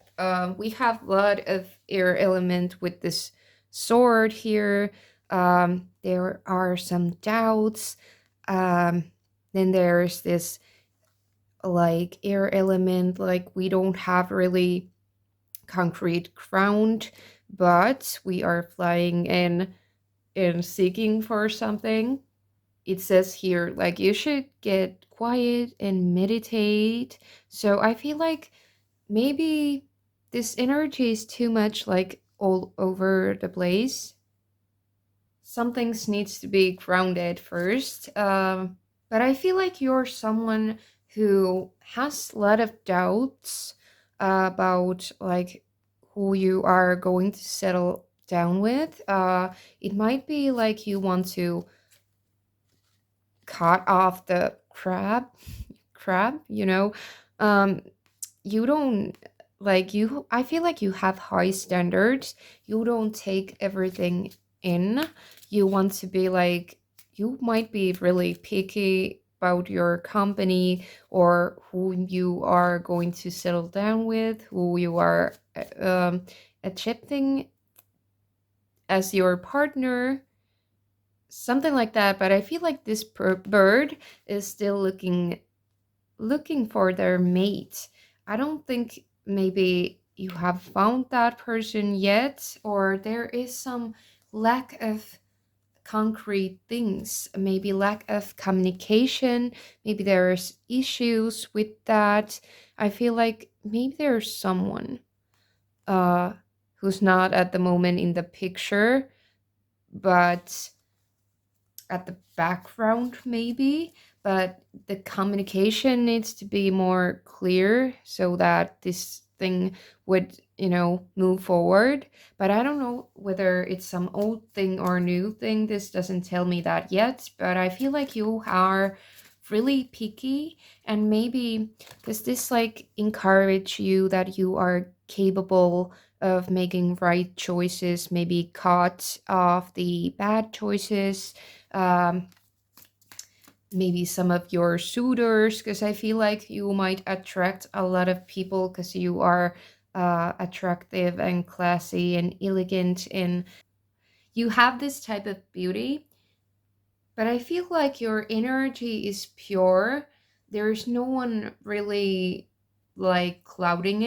we have a lot of air element with this sword here. There are some doubts. Then there's this like air element, like we don't have really concrete ground, but we are flying and seeking for something. It says here like you should get quiet and meditate. So I feel like maybe this energy is too much like all over the place. Some things needs to be grounded first. But I feel like you're someone who has a lot of doubts about like who you are going to settle down with. It might be like you want to cut off the crab, um you don't like you I feel like you have high standards. You don't take everything in. You want to be like, you might be really picky about your company or who you are going to settle down with, who you are accepting as your partner, something like that. But I feel like this bird is still looking for their mate. I don't think maybe you have found that person yet, or there is some lack of concrete things, maybe lack of communication, maybe there's issues with that. I feel like maybe there's someone uh who's not at the moment in the picture, but at the background maybe, but the communication needs to be more clear so that this thing would move forward. But I don't know whether it's some old thing or new thing. This doesn't tell me that yet, but I feel like you are really picky, and maybe does this like encourage you that you are capable of making right choices, maybe cut off the bad choices, um, maybe some of your suitors, because I feel like you might attract a lot of people because you are attractive and classy and elegant, and you have this type of beauty. But I feel like your energy is pure. There's no one really like clouding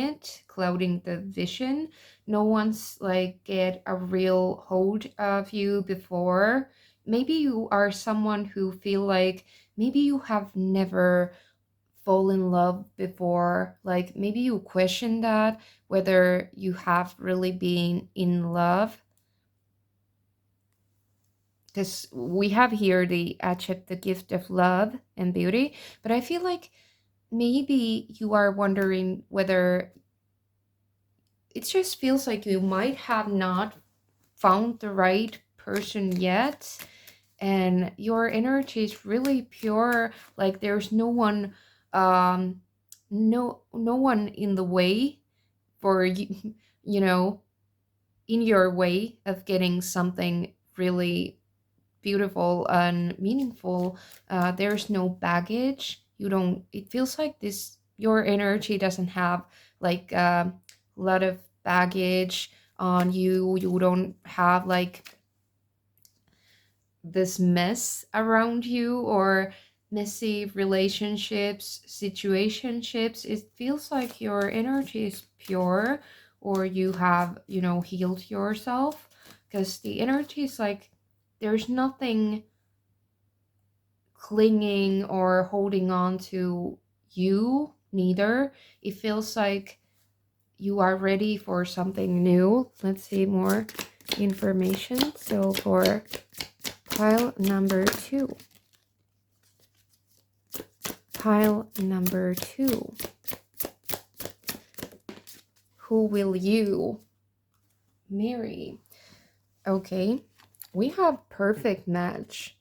the vision. No one's like get a real hold of you before. Maybe you are someone who feel like maybe you have never fall in love before. Like maybe you question that whether you have really been in love, because we have here the accept the gift of love and beauty. But I feel like maybe you are wondering whether it just feels like you might have not found the right person yet. and your energy is really pure. Like there's no one, um no one in the way for you, you know, in your way of getting something really beautiful and meaningful. There's no baggage. You don't, it feels like this, your energy doesn't have like a lot of baggage on you. You don't have like this mess around you, or messy relationships, situationships. It feels like your energy is pure, or you have, you know, healed yourself, because the energy is like there's nothing clinging or holding on to you, neither. It feels like you are ready for something new. Let's see more information. So for pile number two, pile number two, who will you marry? Okay, we have perfect match.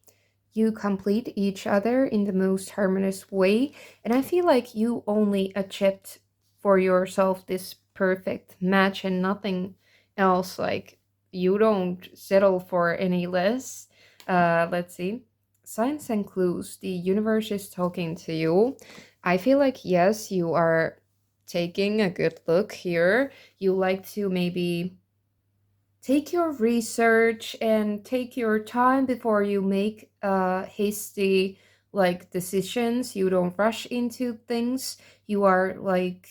You complete each other in the most harmonious way, and I feel like you only accept for yourself this perfect match and nothing else. Like you don't settle for any less. Let's see. Signs and clues. The universe is talking to you. I feel like yes, you are taking a good look here. You like to maybe take your research and take your time before you make hasty like decisions. You don't rush into things. You are like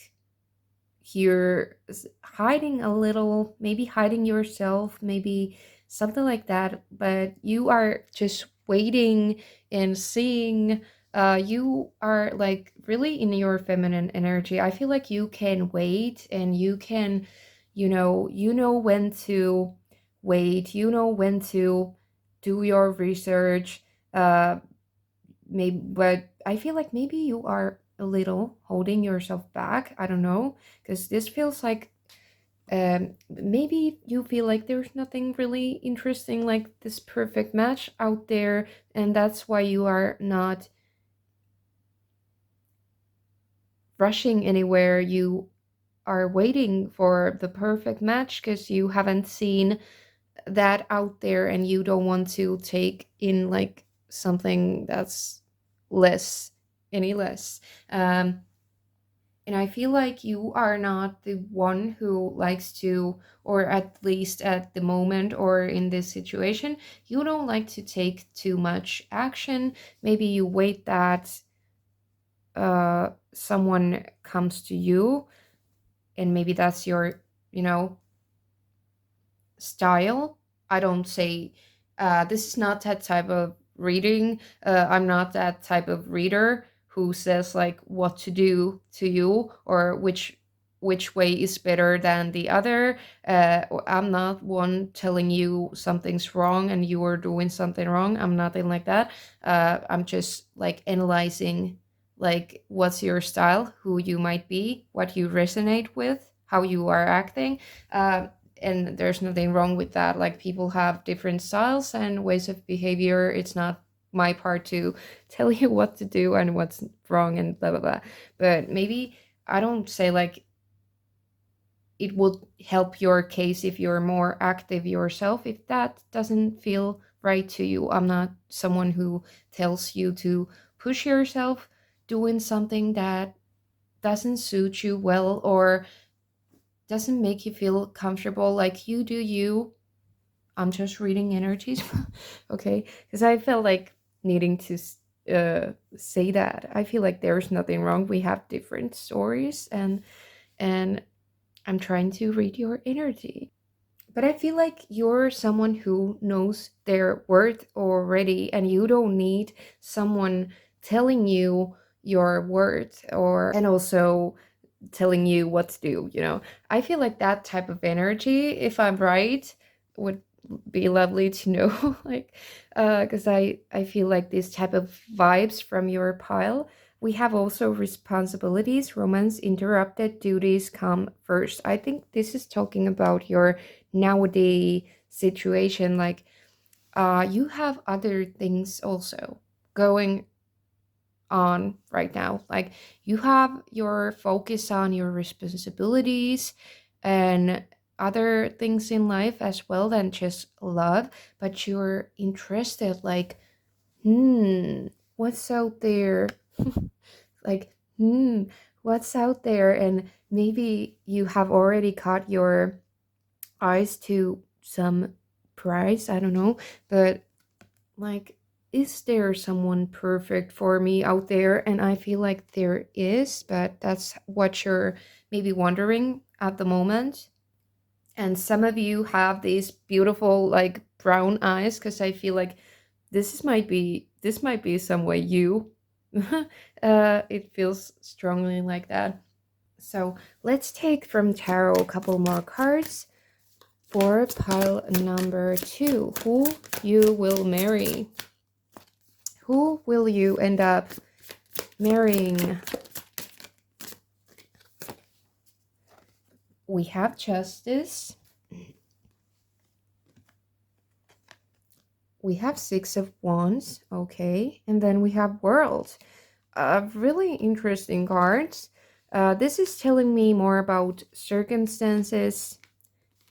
you're hiding a little, maybe hiding yourself, maybe something like that, but you are just waiting and seeing. You are like really in your feminine energy. I feel like you can wait, and you can, you know when to wait, you know when to do your research. Maybe, but I feel like maybe you are a little holding yourself back. I don't know, because this feels like maybe you feel like there's nothing really interesting like this perfect match out there, and that's why you are not rushing anywhere. You are waiting for the perfect match because you haven't seen that out there, and you don't want to take in like something that's less, any less. And I feel like you are not the one who likes to, or at least at the moment or in this situation, you don't like to take too much action. Maybe you wait that someone comes to you, and maybe that's your, you know, style. I don't say this is not that type of reading. I'm not that type of reader who says like what to do to you, or which way is better than the other. I'm not one telling you something's wrong and you are doing something wrong. I'm nothing like that. I'm just like analyzing like what's your style, who you might be, what you resonate with, how you are acting. And there's nothing wrong with that. Like people have different styles and ways of behavior. It's not my part to tell you what to do and what's wrong and blah blah blah. But maybe I don't say like it would help your case if you're more active yourself, if that doesn't feel right to you. I'm not someone who tells you to push yourself doing something that doesn't suit you well, or doesn't make you feel comfortable. Like you do you. I'm just reading energies. Okay, because I felt like needing to say that. I feel like there's nothing wrong. We have different stories, and I'm trying to read your energy. But I feel like you're someone who knows their worth already, and you don't need someone telling you your worth, or and also telling you what to do, you know. I feel like that type of energy, if I'm right, would be lovely to know. Like because I feel like this type of vibes from your pile. We have also responsibilities, romance interrupted, duties come first. I think this is talking about your nowadays situation. Like you have other things also going on right now. Like you have your focus on your responsibilities and other things in life as well than just love, but you're interested, like, what's out there? Like, what's out there? And maybe you have already caught your eyes to some prize, I don't know, but like, is there someone perfect for me out there? And I feel like there is, but that's what you're maybe wondering at the moment. And some of you have these beautiful, like, brown eyes, because I feel like this might be some way you. It feels strongly like that. So let's take from tarot a couple more cards for pile number 2. Who you will marry? Who will you end up marrying? We have Justice. We have Six of Wands. Okay. And then we have World. Really interesting cards. This is telling me more about circumstances,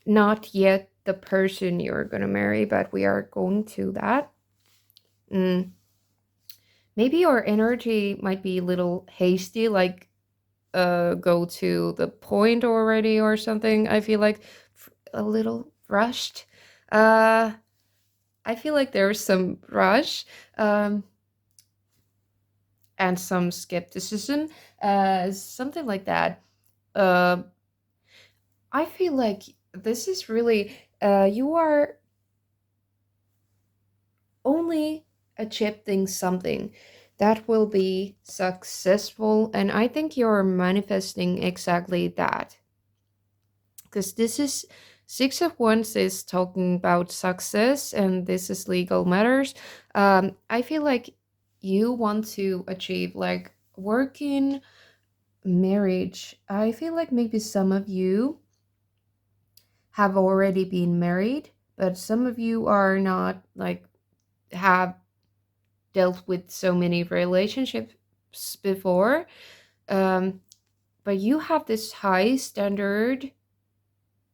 not yet the person you're going to marry, but we are going to that. Maybe your energy might be a little hasty, like go to the point already or something. I feel like a little rushed. Uh I feel like there's some rush and some skepticism, something like that. Uh I feel like this is really you are only achieving something that will be successful, and I think you're manifesting exactly that, because this is Six of Wands is talking about success and this is legal matters. I feel like you want to achieve like working marriage. I feel like maybe some of you have already been married, but some of you are not, like, have dealt with so many relationships before. um, but you have this high standard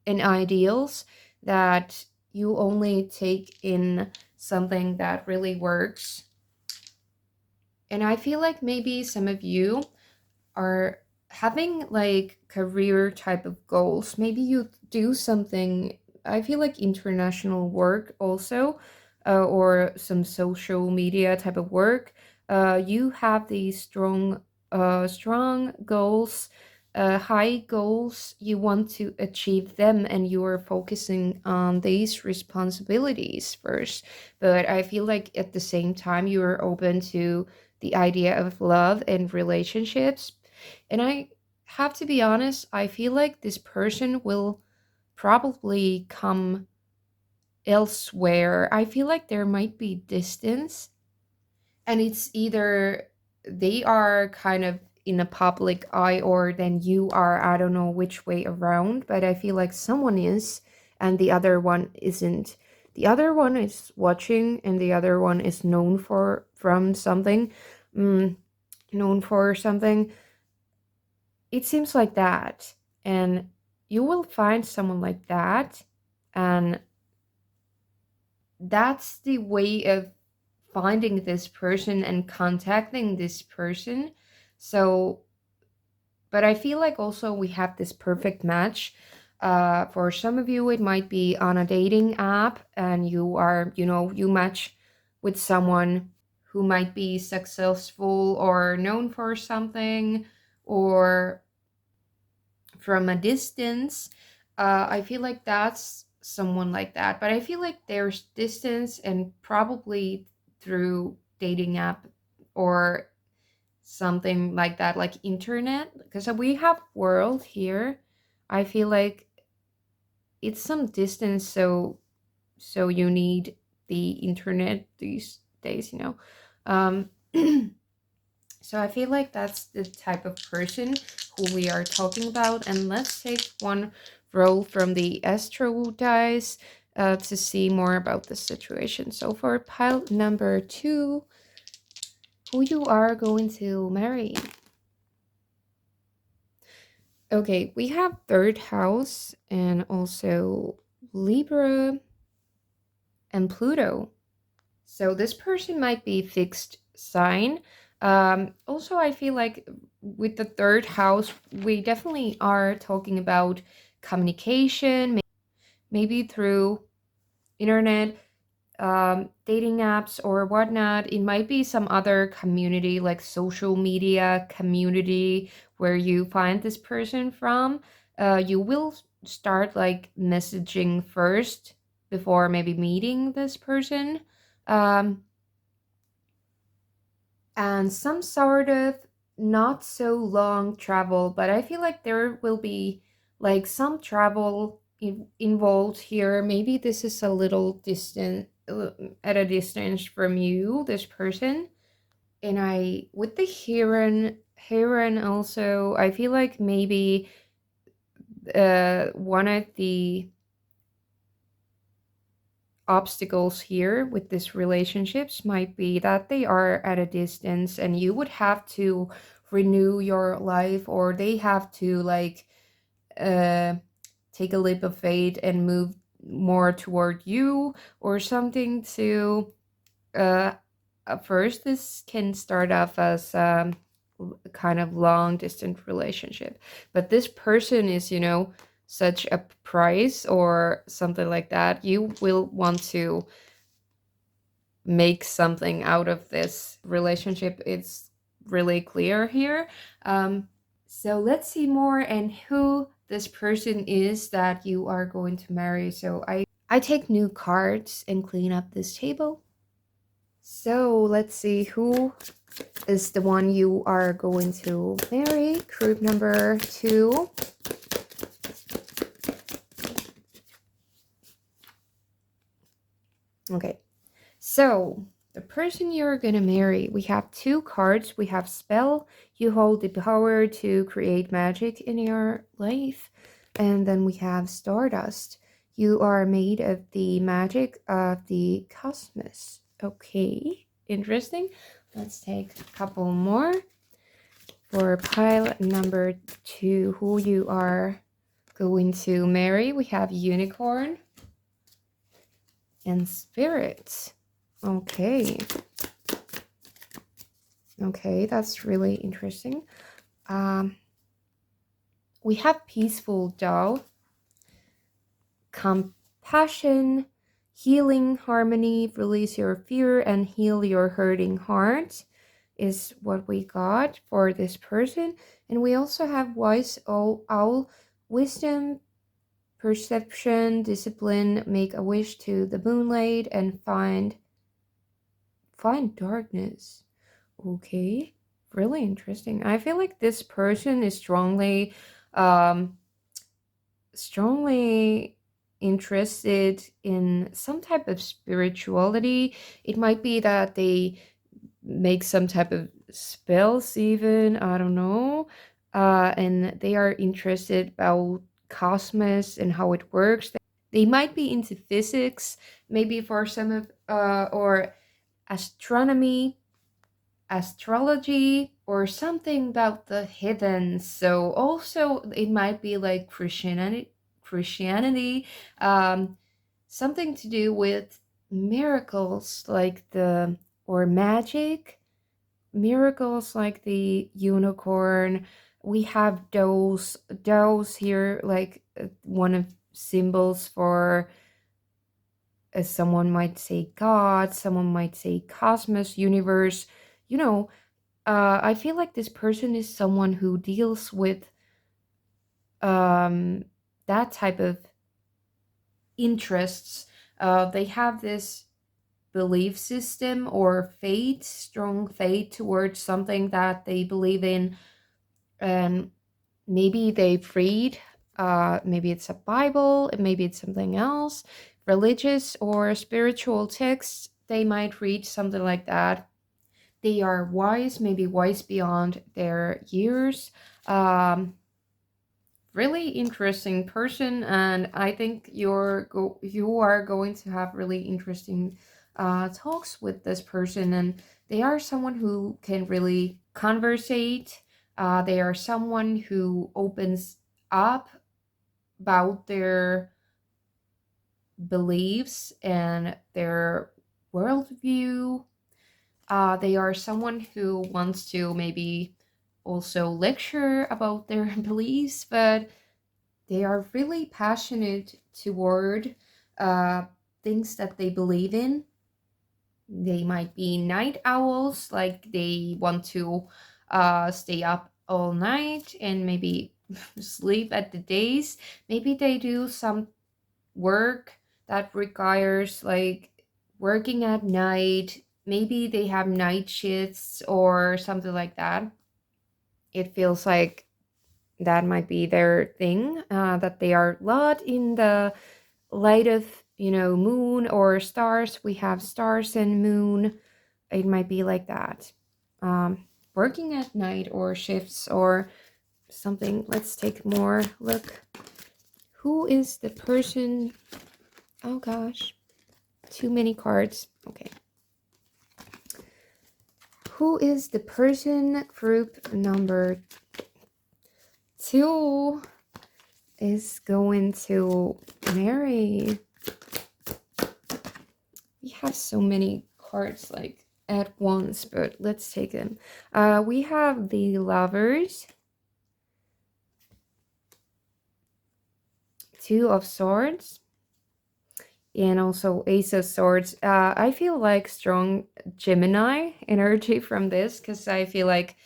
and ideals that you only take in something that really works. And I feel like maybe some of you are having like career type of goals. Maybe you do something, I feel like international work also, or some social media type of work. You have these strong goals, high goals. You want to achieve them, and you are focusing on these responsibilities first. But I feel like at the same time, you are open to the idea of love and relationships. And I have to be honest, I feel like this person will probably come elsewhere. I feel like there might be distance, and it's either they are kind of in a public eye or then you are, I don't know which way around, but I feel like someone is and the other one isn't. The other one is watching and the other one is known for from something. mm, Known for something. It seems like that. And you will find someone like that. And that's the way of finding this person and contacting this person. So, but I feel like also we have this perfect match. For some of you, it might be on a dating app, and you are, you match with someone who might be successful or known for something, or from a distance. I feel like that's someone like that, but I feel like there's distance and probably through dating app or something like that, like internet, because we have world here. I feel like it's some distance, so you need the internet these days, um So I feel like that's the type of person who we are talking about. And let's take one roll from the astro dice. to see more about the situation. So for pile number 2, who you are going to marry? Okay, we have third house and also Libra and Pluto. So this person might be fixed sign. Also, I feel like with the third house, we definitely are talking about communication, maybe through internet, dating apps or whatnot. It might be some other community like social media community where you find this person from. You will start like messaging first before maybe meeting this person. Um, and some sort of not so long travel, but I feel like there will be like some travel involved here. Maybe this is a little distant, at a distance from you, this person. And I, with the heron also, I feel like maybe one of the obstacles here with these relationships might be that they are at a distance and you would have to renew your life, or they have to like uh take a leap of faith and move more toward you or something to uh at first this can start off as a kind of long distance relationship, but this person is, such a price or something like that. You will want to make something out of this relationship. It's really clear here. So let's see more and who this person is that you are going to marry. So I take new cards and clean up this table. So let's see who is the one you are going to marry. Group number 2. Okay. So, the person you're gonna marry, we have 2 cards. We have spell. You hold the power to create magic in your life. And then we have stardust. You are made of the magic of the cosmos. Okay, interesting. Let's take a couple more. For pile number 2, who you are going to marry, we have unicorn and spirits. Okay. Okay, that's really interesting. We have peaceful Tao, compassion, healing, harmony, release your fear and heal your hurting heart is what we got for this person. And we also have wise owl, wisdom, perception, discipline, make a wish to the moonlight and find darkness. Okay, really interesting. I feel like this person is um strongly interested in some type of spirituality. It might be that they make some type of spells even, I don't know. And they are interested about cosmos and how it works. They might be into physics, maybe for some of or astronomy, astrology, or something about the hidden. So also it might be like Christianity, um, something to do with miracles like the or magic, miracles like the unicorn. We have those here, like one of symbols for someone might say God, someone might say cosmos, universe. You know, I feel like this person is someone who deals with um, that type of interests. They have this belief system or faith, strong faith towards something that they believe in. And maybe they've read, maybe it's a Bible, maybe it's something else, religious or spiritual texts. They might read something like that. They are wise, maybe wise beyond their years. Um, really interesting person, and I think you are going to have really interesting talks with this person, and they are someone who can really conversate. They are someone who opens up about their beliefs and their worldview. They are someone who wants to maybe also lecture about their beliefs, but they are really passionate toward uh, things that they believe in. They might be night owls, like they want to stay up all night and maybe sleep at the days. Maybe they do some work that requires like working at night. Maybe they have night shifts or something like that. It feels like that might be their thing, that they are a lot in the light of, moon or stars. We have stars and moon. It might be like that. Working at night or shifts or something. Let's take more look. Who is the person? Oh gosh, too many cards. Okay. Who is the person group number 2 is going to marry? We have so many cards like at once, but let's take them. We have the Lovers, Two of Swords, and also Ace of Swords. I feel like strong Gemini energy from this, because I feel like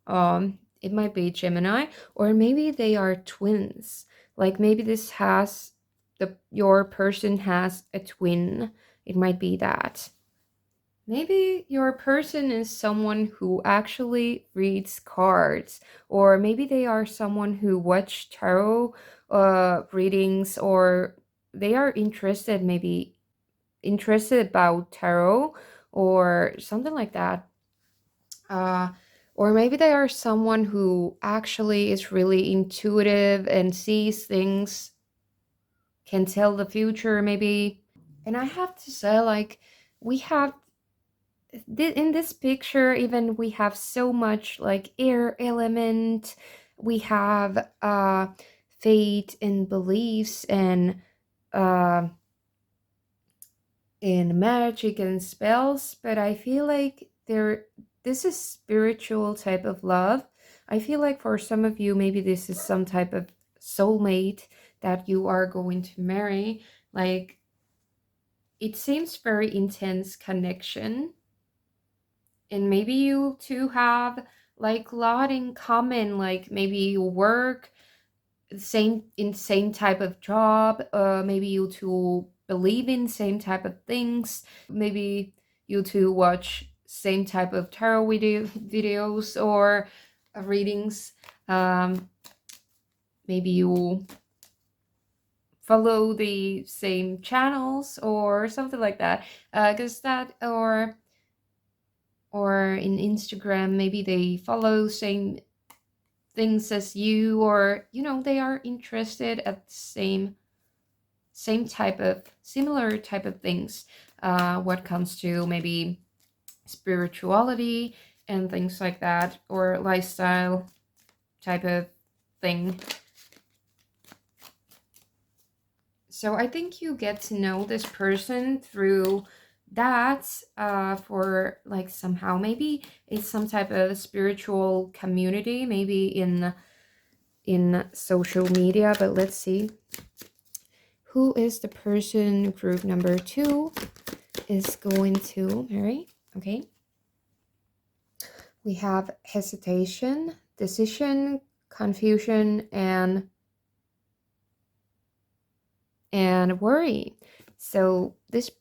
it might be Gemini, or maybe they are twins. Like maybe this has your person has a twin. It might be that. Maybe your person is someone who actually reads cards, or maybe they are someone who watch tarot readings, or they are maybe interested about tarot or something like that. Uh, or maybe they are someone who actually is really intuitive and sees things, can tell the future, maybe. And I have to say, like, we have in this picture, even we have so much like air element. We have fate and beliefs and uh, in magic and spells, but I feel like this is spiritual type of love. I feel like for some of you, maybe this is some type of soulmate that you are going to marry. Like, it seems very intense connection, and maybe you two have like a lot in common. Like maybe you work same type of job, maybe you two believe in same type of things, maybe you two watch same type of tarot videos or readings, maybe you follow the same channels or something like that, because that or in Instagram maybe they follow same things as you, or they are interested at the same type of similar type of things, what comes to maybe spirituality and things like that, or lifestyle type of thing. So I think you get to know this person through that, for like somehow maybe it's some type of spiritual community, maybe in social media. But let's see, who is the person group number 2 is going to marry? Okay. We have hesitation, decision, confusion, and worry. So this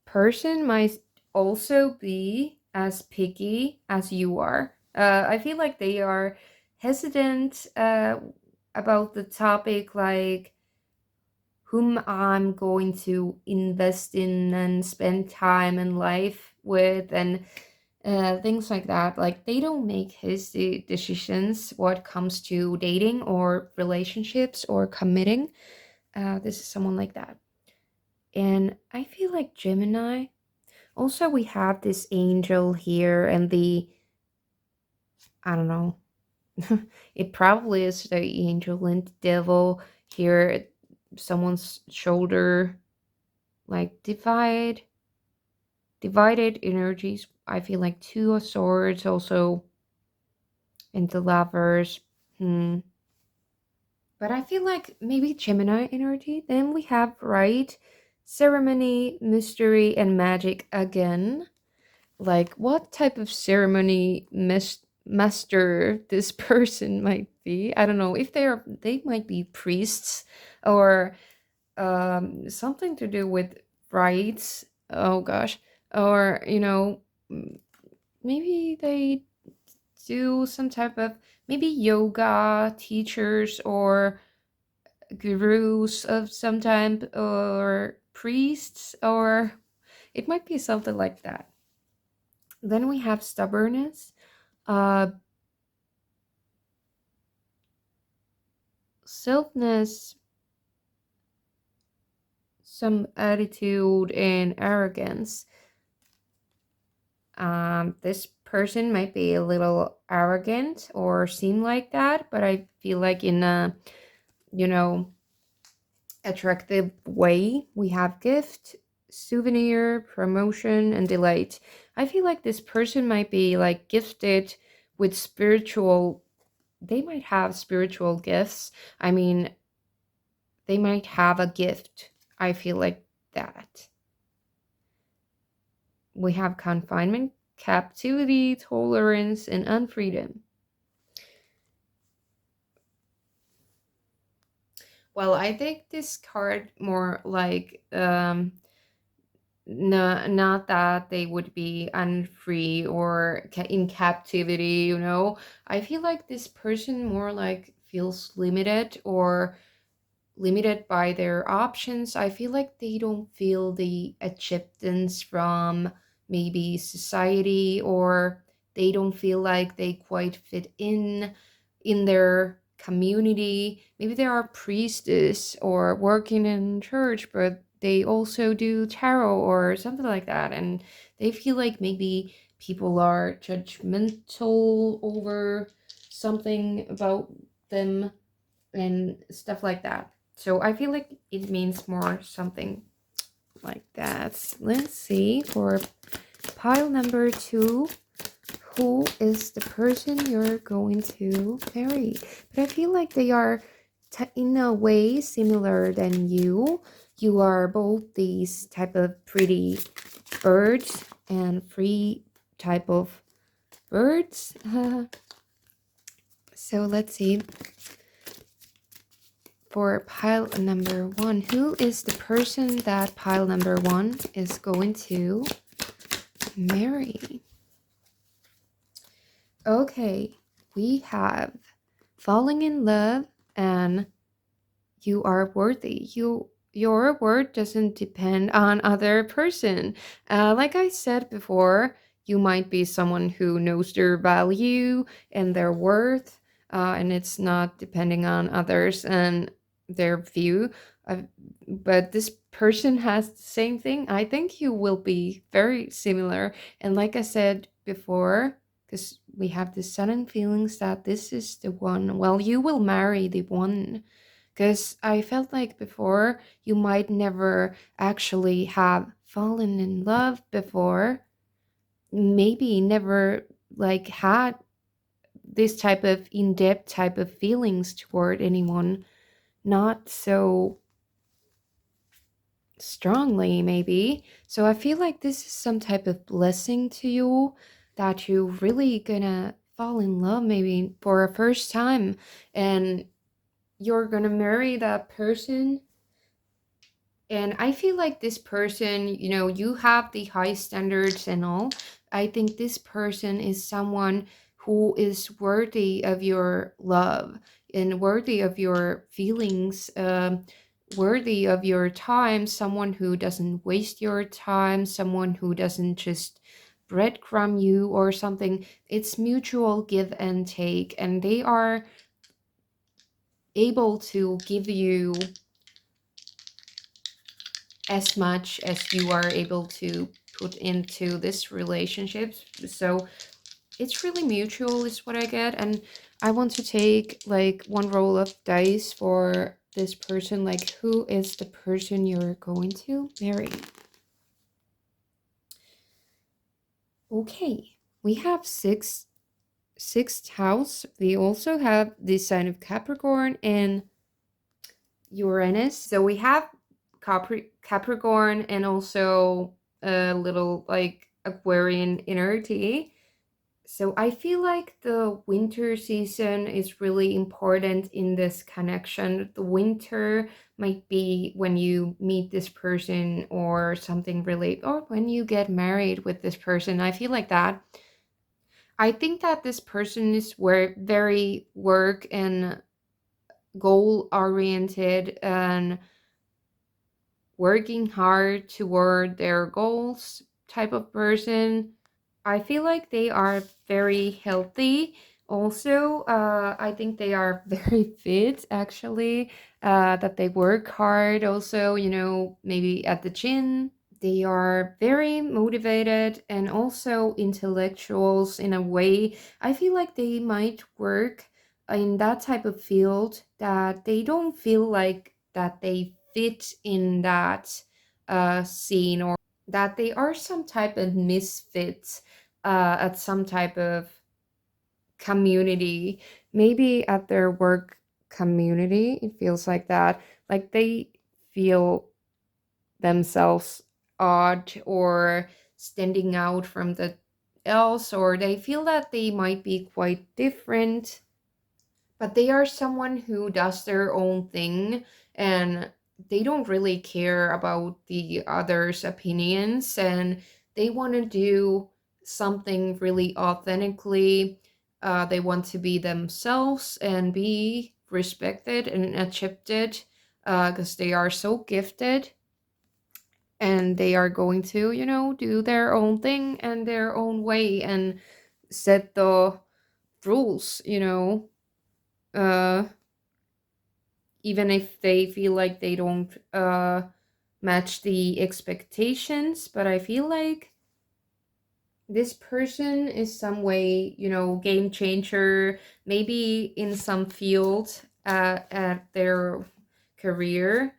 person might also be as picky as you are. I feel like they are hesitant about the topic, like whom I'm going to invest in and spend time and life with, and things like that. Like they don't make his decisions what comes to dating or relationships or committing. This is someone like that. And I feel like Gemini. Also, we have this angel here and the, I don't know, it probably is the angel and the devil here at someone's shoulder, like divided energies. I feel like two of swords also, and the lovers. Hmm. But I feel like maybe Gemini energy. Then we have right ceremony, mystery, and magic again. Like what type of ceremony master this person might be. I don't know if they might be priests or something to do with rites. Oh gosh, or maybe they do some type of maybe yoga teachers or gurus of some type or priests, or it might be something like that. Then we have stubbornness, uh selfness, some attitude and arrogance. This person might be a little arrogant or seem like that, but I feel like in a you know attractive way. We have gift, souvenir, promotion, and delight. I feel like this person might be like gifted with spiritual, they might have spiritual gifts. I mean, they might have a gift. I feel like that. We have confinement, captivity, tolerance, and unfreedom. Well, I think this card more like no, not that they would be unfree or in captivity, I feel like this person more like feels limited or limited by their options. I feel like they don't feel the acceptance from maybe society, or they don't feel like they quite fit in their community. Maybe they are priestess or working in church, but they also do tarot or something like that, and they feel like maybe people are judgmental over something about them and stuff like that. So I feel like it means more something like that. Let's see for pile number 2. Who is the person you're going to marry? But I feel like they are in a way similar than you. You are both these type of pretty birds and free type of birds. So let's see. For pile number 1, who is the person that pile number 1 is going to marry? Okay, we have falling in love and you are worthy. Your worth doesn't depend on other person. Like I said before, you might be someone who knows their value and their worth, and it's not depending on others and their view. Uh, but this person has the same thing. I think you will be very similar. And like I said before, because we have this sudden feelings that this is the one. Well, you will marry the one, because I felt like before you might never actually have fallen in love before, maybe never like had this type of in-depth type of feelings toward anyone, not so strongly maybe. So I feel like this is some type of blessing to you, that you really gonna fall in love maybe for a first time, and you're gonna marry that person. And I feel like this person, you have the high standards and all. I think this person is someone who is worthy of your love and worthy of your feelings, worthy of your time, someone who doesn't waste your time, someone who doesn't just breadcrumb you or something. It's mutual give and take, and they are able to give you as much as you are able to put into this relationship. So it's really mutual is what I get. And I want to take like one roll of dice for this person. Like, who is the person you're going to marry? Okay, we have sixth house. We also have the sign of Capricorn and Uranus. So we have Capricorn and also a little like Aquarian energy. So I feel like the winter season is really important in this connection. The winter might be when you meet this person or something really, or when you get married with this person. I feel like that. I think that this person is very work and goal oriented and working hard toward their goals type of person. I feel like they are very healthy. Also, I think they are very fit actually, that they work hard also, maybe at the gym. They are very motivated and also intellectuals in a way. I feel like they might work in that type of field that they don't feel like that they fit in that scene, or that they are some type of misfits at some type of community, maybe at their work community. It feels like that. Like they feel themselves odd or standing out from the else, or they feel that they might be quite different, but they are someone who does their own thing and they don't really care about the others' opinions, and they want to do something really authentically. They want to be themselves and be respected and accepted because they are so gifted, and they are going to, do their own thing and their own way and set the rules, uh even if they feel like they don't match the expectations. But I feel like this person is some way, game changer, maybe in some field at their career.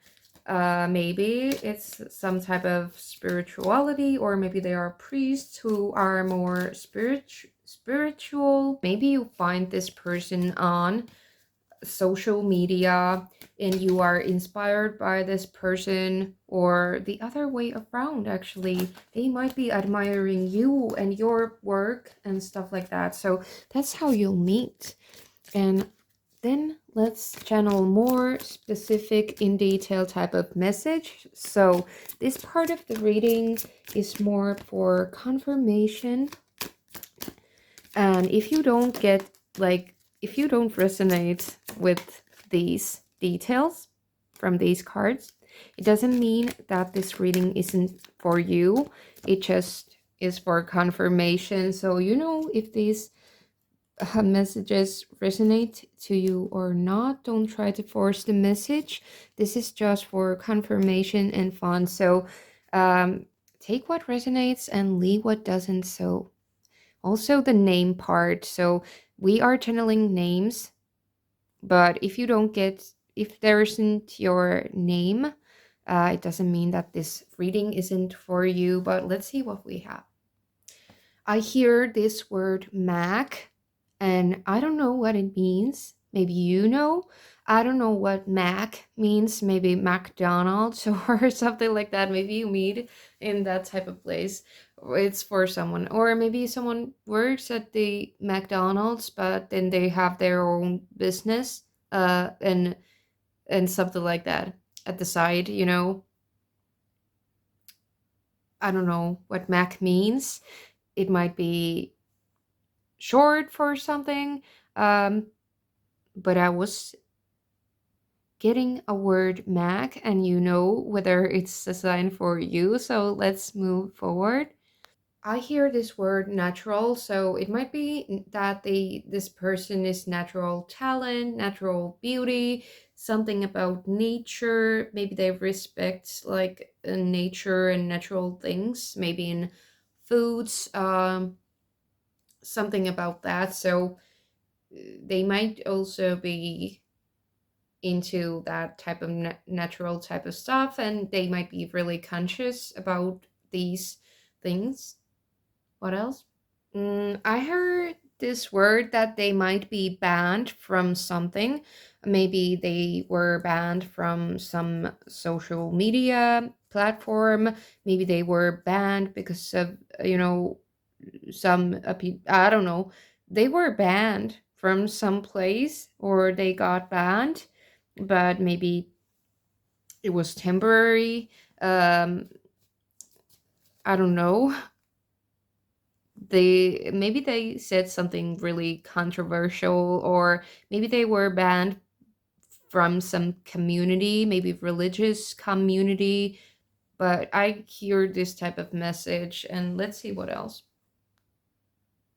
Maybe it's some type of spirituality, or maybe they are priests who are more spiritual. Maybe you find this person on social media and you are inspired by this person, or the other way around actually, they might be admiring you and your work and stuff like that. So that's how you'll meet. And then let's channel more specific in detail type of message. So this part of the reading is more for confirmation. And if you don't get, like, if you don't resonate with these details from these cards, it doesn't mean that this reading isn't for you. It just is for confirmation. So, if these messages resonate to you or not, don't try to force the message. This is just for confirmation and fun. So, take what resonates and leave what doesn't. So, also the name part. So we are channeling names, but if there isn't your name, it doesn't mean that this reading isn't for you. But let's see what we have. I hear this word Mac, and I don't know what it means. Maybe you know. I don't know what Mac means. Maybe McDonald's or something like that. Maybe you meet in that type of place. It's for someone. Or maybe someone works at the McDonald's, but then they have their own business and something like that at the side, I don't know what Mac means. It might be short for something. Um, but I was getting a word Mac, and whether it's a sign for you. So let's move forward. I hear this word natural, so it might be that this person is natural talent, natural beauty, something about nature. Maybe they respect like nature and natural things, maybe in foods, something about that. So they might also be into that type of natural type of stuff, and they might be really conscious about these things. What else? I heard this word that they might be banned from something. Maybe they were banned from some social media platform. Maybe they were banned because of, some, I don't know. They were banned from some place or they got banned, but maybe it was temporary. Um, I don't know. They said something really controversial, or maybe they were banned from some community, maybe religious community. But I hear this type of message, and let's see what else.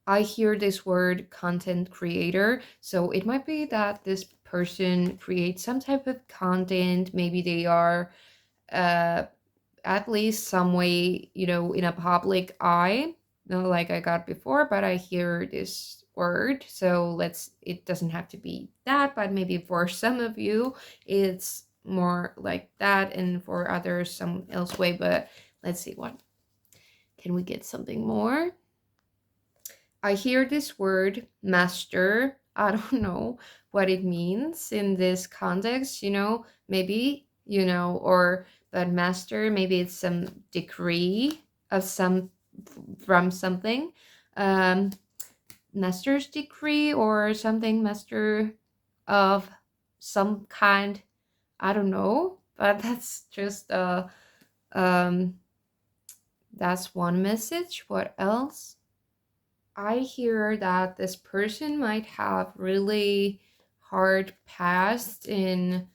I hear this word content creator, so it might be that this person creates some type of content. Maybe they are uh at least some way, in a public eye, like I got before, but I hear this word. So it doesn't have to be that, but maybe for some of you, it's more like that, and for others, some else way. But let's see, what can we get something more? I hear this word master. I don't know what it means in this context, maybe, or but master, maybe it's some degree of some from something. Um, Master's degree or something, master of some kind. I don't know, but um that's one message. What else? I hear that this person might have really hard past in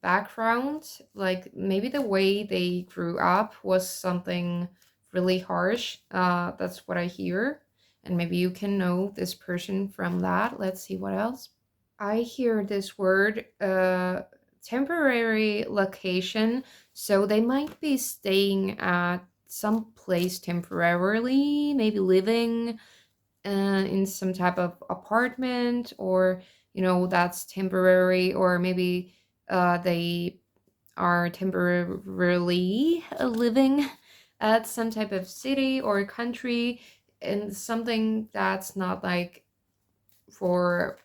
background, like maybe the way they grew up was something really harsh. That's what I hear, and maybe you can know this person from that. Let's see what else. I hear this word, temporary location. So they might be staying at some place temporarily, maybe living in some type of apartment, or, that's temporary, or maybe they are temporarily living at some type of city or country, and something that's not like for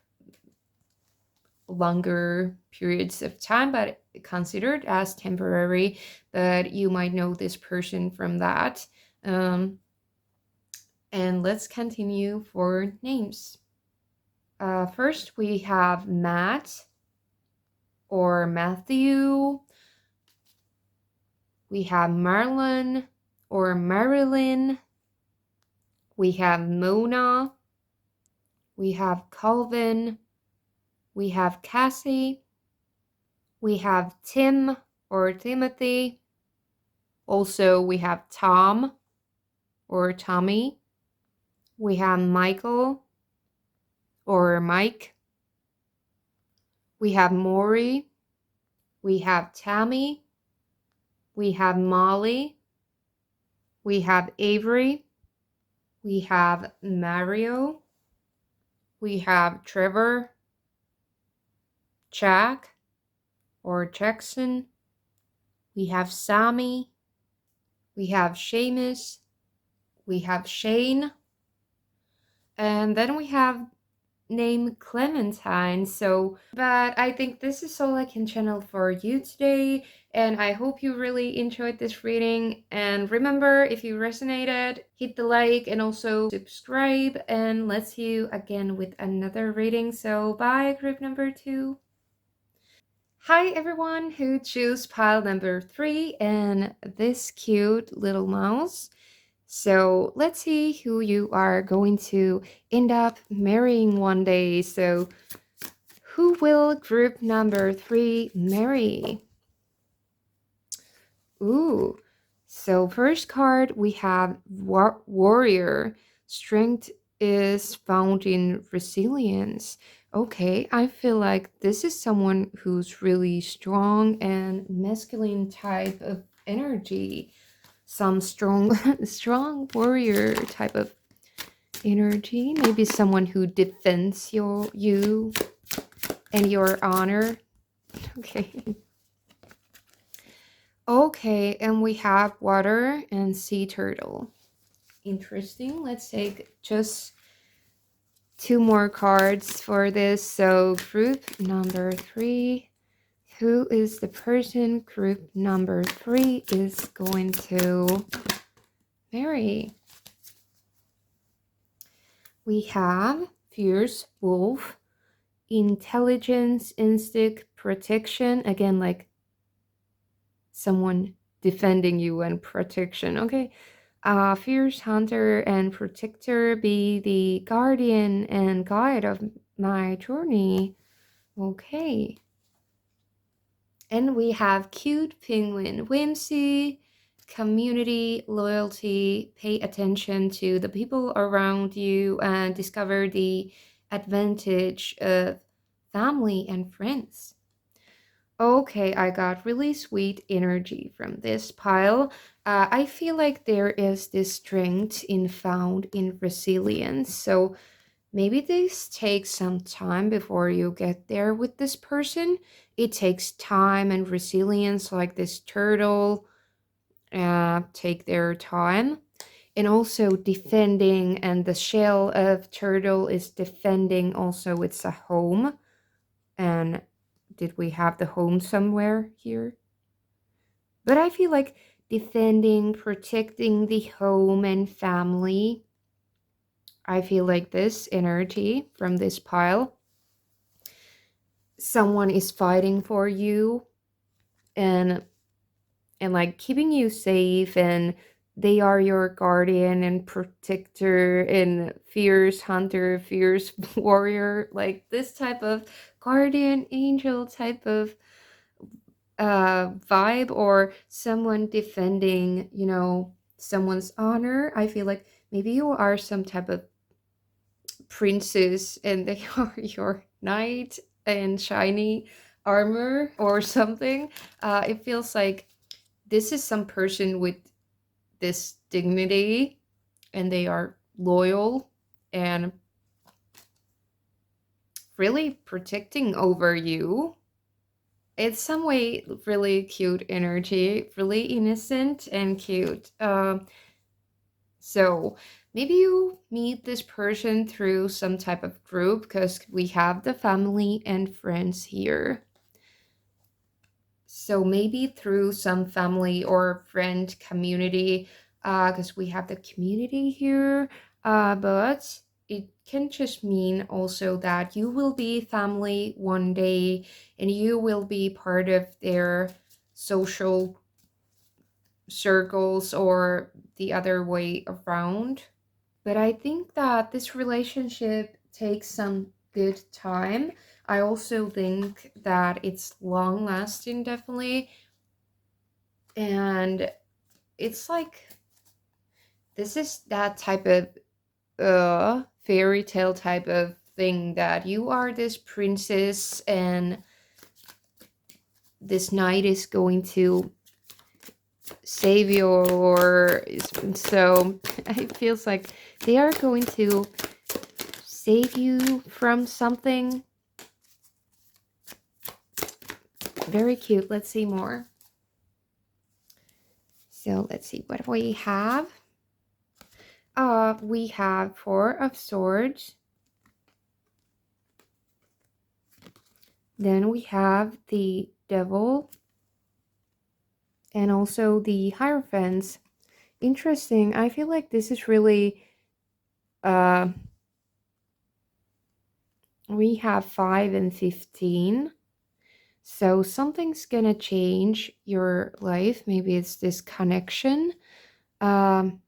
longer periods of time, but considered as temporary. But you might know this person from that. Um, and let's continue for names. First, we have Matt or Matthew. We have Marlon or Marilyn. We have Mona. We have Calvin. We have Cassie. We have Tim or Timothy. Also, we have Tom or Tommy. We have Michael or Mike. We have Maury. We have Tammy. We have Molly. We have Avery. We have Mario. We have Trevor, Jack or Jackson. We have Sammy. We have Seamus. We have Shane. And then we have name Clementine. So, but I think this is all I can channel for you today. And I hope you really enjoyed this reading. And remember, if you resonated, hit the like and also subscribe. And let's see you again with another reading. So, bye, group number 2. Hi, everyone who chose pile number 3 and this cute little mouse. So let's see who you are going to end up marrying one day. So who will group number 3 marry? Ooh, So, first card we have Warrior. Strength is found in resilience. Okay, I feel like this is someone who's really strong and masculine type of energy. Some strong, strong warrior type of energy. Maybe someone who defends you and your honor. Okay. Okay, and we have water and sea turtle. Interesting. Let's take just two more cards for this. So, group number 3. Who is the person group number 3 is going to marry? We have fierce wolf, intelligence, instinct, protection. Again, like someone defending you and protection. Okay. Fierce hunter and protector, be the guardian and guide of my journey. Okay. And we have cute penguin, whimsy, community, loyalty, pay attention to the people around you and discover the advantage of family and friends. Okay, I got really sweet energy from this pile. I feel like there is this strength in found in resilience. So maybe this takes some time before you get there with this person. It takes time and resilience, like this turtle, take their time. And also defending, and the shell of turtle is defending also it's a home. And did we have the home somewhere here? But I feel like defending, protecting the home and family. I feel like this energy from this pile. Someone is fighting for you and like keeping you safe, and they are your guardian and protector and fierce hunter, fierce warrior, like this type of guardian angel type of vibe, or someone defending, someone's honor. I feel like maybe you are some type of princess and they are your knight in shiny armor or something. It feels like this is some person with this dignity and they are loyal and really protecting over you. It's some way really cute energy, really innocent and cute. So maybe you meet this person through some type of group because we have the family and friends here. So maybe through some family or friend community, because we have the community here. But it can just mean also that you will be family one day and you will be part of their social circles or the other way around. But I think that this relationship takes some good time. I also think that it's long lasting, definitely. And it's like this is that type of fairy tale type of thing that you are this princess and this knight is going to save you, or so it feels like they are going to save you from something. Very cute. Let's see more. So let's see what we have. We have Four of Swords. Then we have the Devil. And also the Hierophants. Interesting. I feel like this is really we have 5 and 15. So something's gonna change your life. Maybe it's this connection. Um,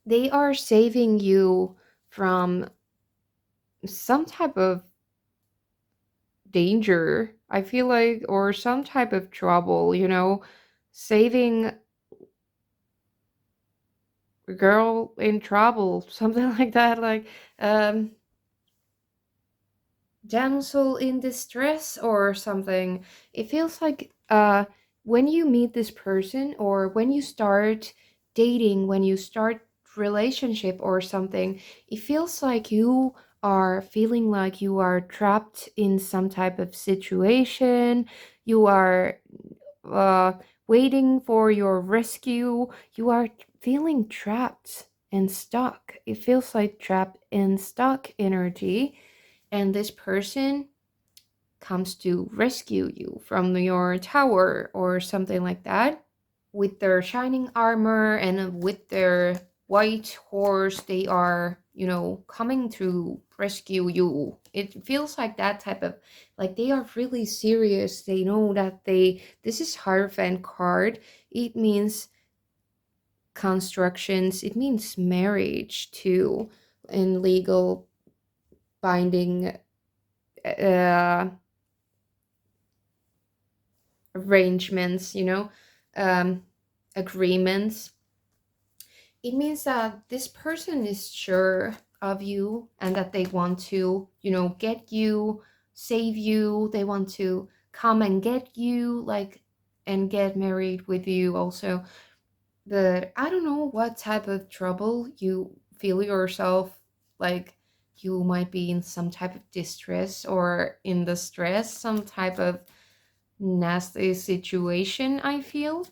they are saving you from some type of danger, I feel like, or some type of trouble, saving a girl in trouble, something like that, like um damsel in distress or something. It feels like when you meet this person, or when you start dating, when you start relationship or something, it feels like you are feeling like you are trapped in some type of situation. You are uh, waiting for your rescue. You are feeling trapped and stuck. It feels like trapped and stuck energy, and this person comes to rescue you from your tower or something like that. With their shining armor and with their white horse, they are, coming to rescue you. It feels like that type of, like, they are really serious. They know that this is Hierophant card. It means constructions, it means marriage too, in legal binding uh arrangements, um, agreements. It means that this person is sure of you and that they want to, get you, save you. They want to come and get you, like, and get married with you also. But I don't know what type of trouble you feel yourself, like you might be in some type of distress or in the stress, some type of nasty situation, I feel.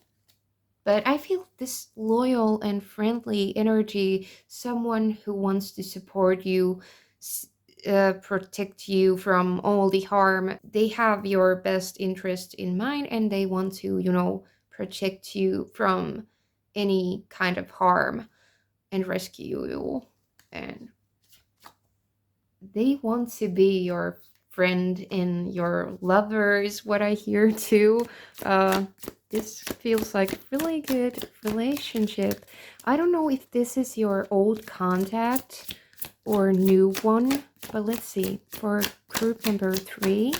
But I feel this loyal and friendly energy, someone who wants to support you, protect you from all the harm. They have your best interest in mind, and they want to, protect you from any kind of harm and rescue you. And they want to be your friend and your lover, is what I hear too. Uh, this feels like a really good relationship. I don't know if this is your old contact or new one, but let's see. For group number 3,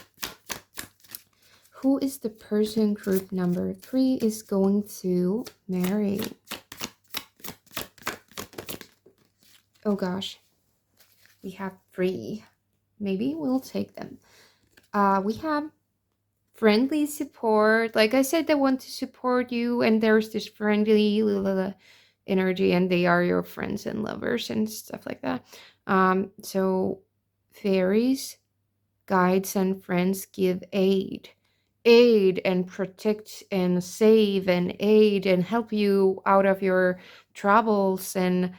who is the person group number 3 is going to marry? Oh gosh, we have 3. Maybe we'll take them. We have friendly support. Like I said, they want to support you, and there's this friendly energy, and they are your friends and lovers and stuff like that. So fairies, guides, and friends give aid and protect and save and aid and help you out of your troubles. And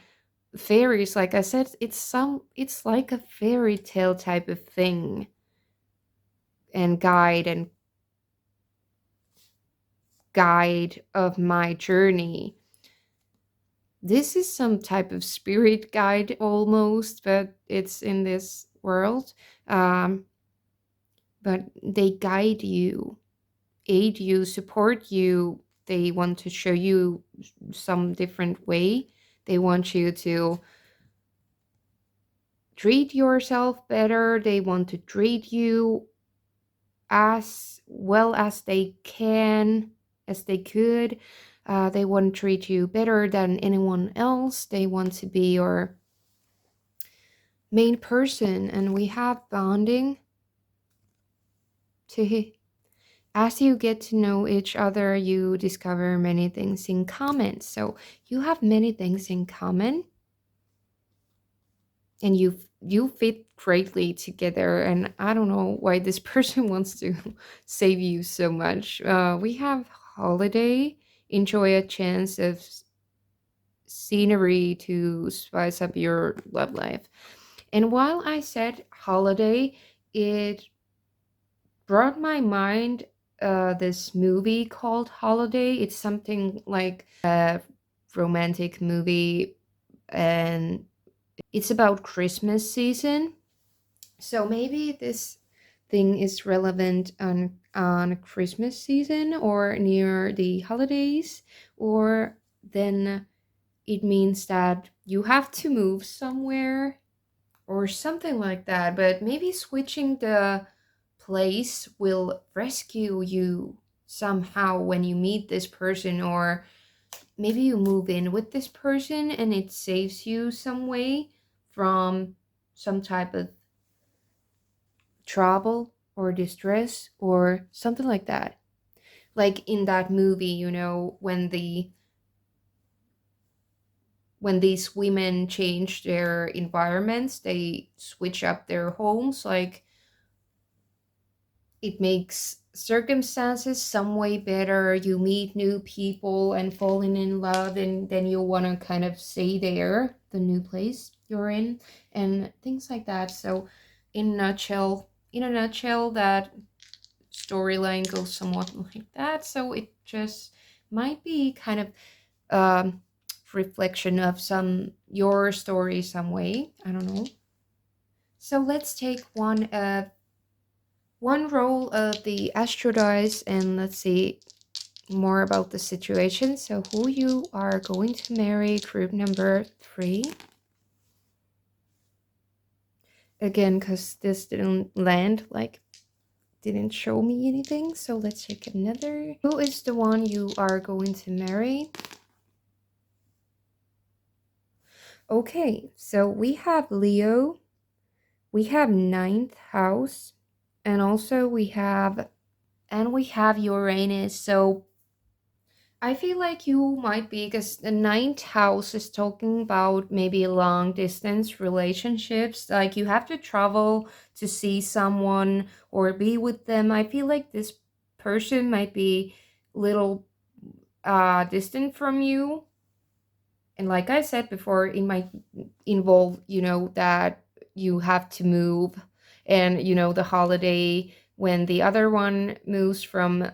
fairies, like I said, it's like a fairy tale type of thing. And guide of my journey. This is some type of spirit guide almost, but it's in this world. Um, but they guide you, aid you, support you. They want to show you some different way. They want you to treat yourself better. They want to treat you as well as they can, as they could. They want to treat you better than anyone else. They want to be your main person, and we have bonding to. As you get to know each other, you discover many things in common. So you have many things in common, and you fit greatly together. And I don't know why this person wants to save you so much. We have holiday, enjoy a chance of scenery to spice up your love life. And while I said holiday, it brought my mind this movie called Holiday. It's something like a romantic movie, and it's about Christmas season. So maybe this thing is relevant on Christmas season or near the holidays, or then it means that you have to move somewhere or something like that. But maybe switching the place will rescue you somehow when you meet this person, or maybe you move in with this person and it saves you some way from some type of trouble or distress or something like that. Like in that movie, when these women change their environments, they switch up their homes, like it makes circumstances some way better. You meet new people and falling in love, and then you want to kind of stay there, the new place you're in, and things like that. So, in a nutshell, that storyline goes somewhat like that. So it just might be kind of um, reflection of some your story some way. I don't know. So let's take one roll of the astro dice and let's see more about the situation. So who you are going to marry, group number 3. Again, because this didn't land, like didn't show me anything. So let's take another. Who is the one you are going to marry? Okay, so we have Leo, we have ninth house, and also we have Uranus. So I feel like you might be, because the ninth house is talking about maybe long distance relationships. Like you have to travel to see someone or be with them. I feel like this person might be little distant from you. And like I said before, it might involve, that you have to move, and the holiday when the other one moves from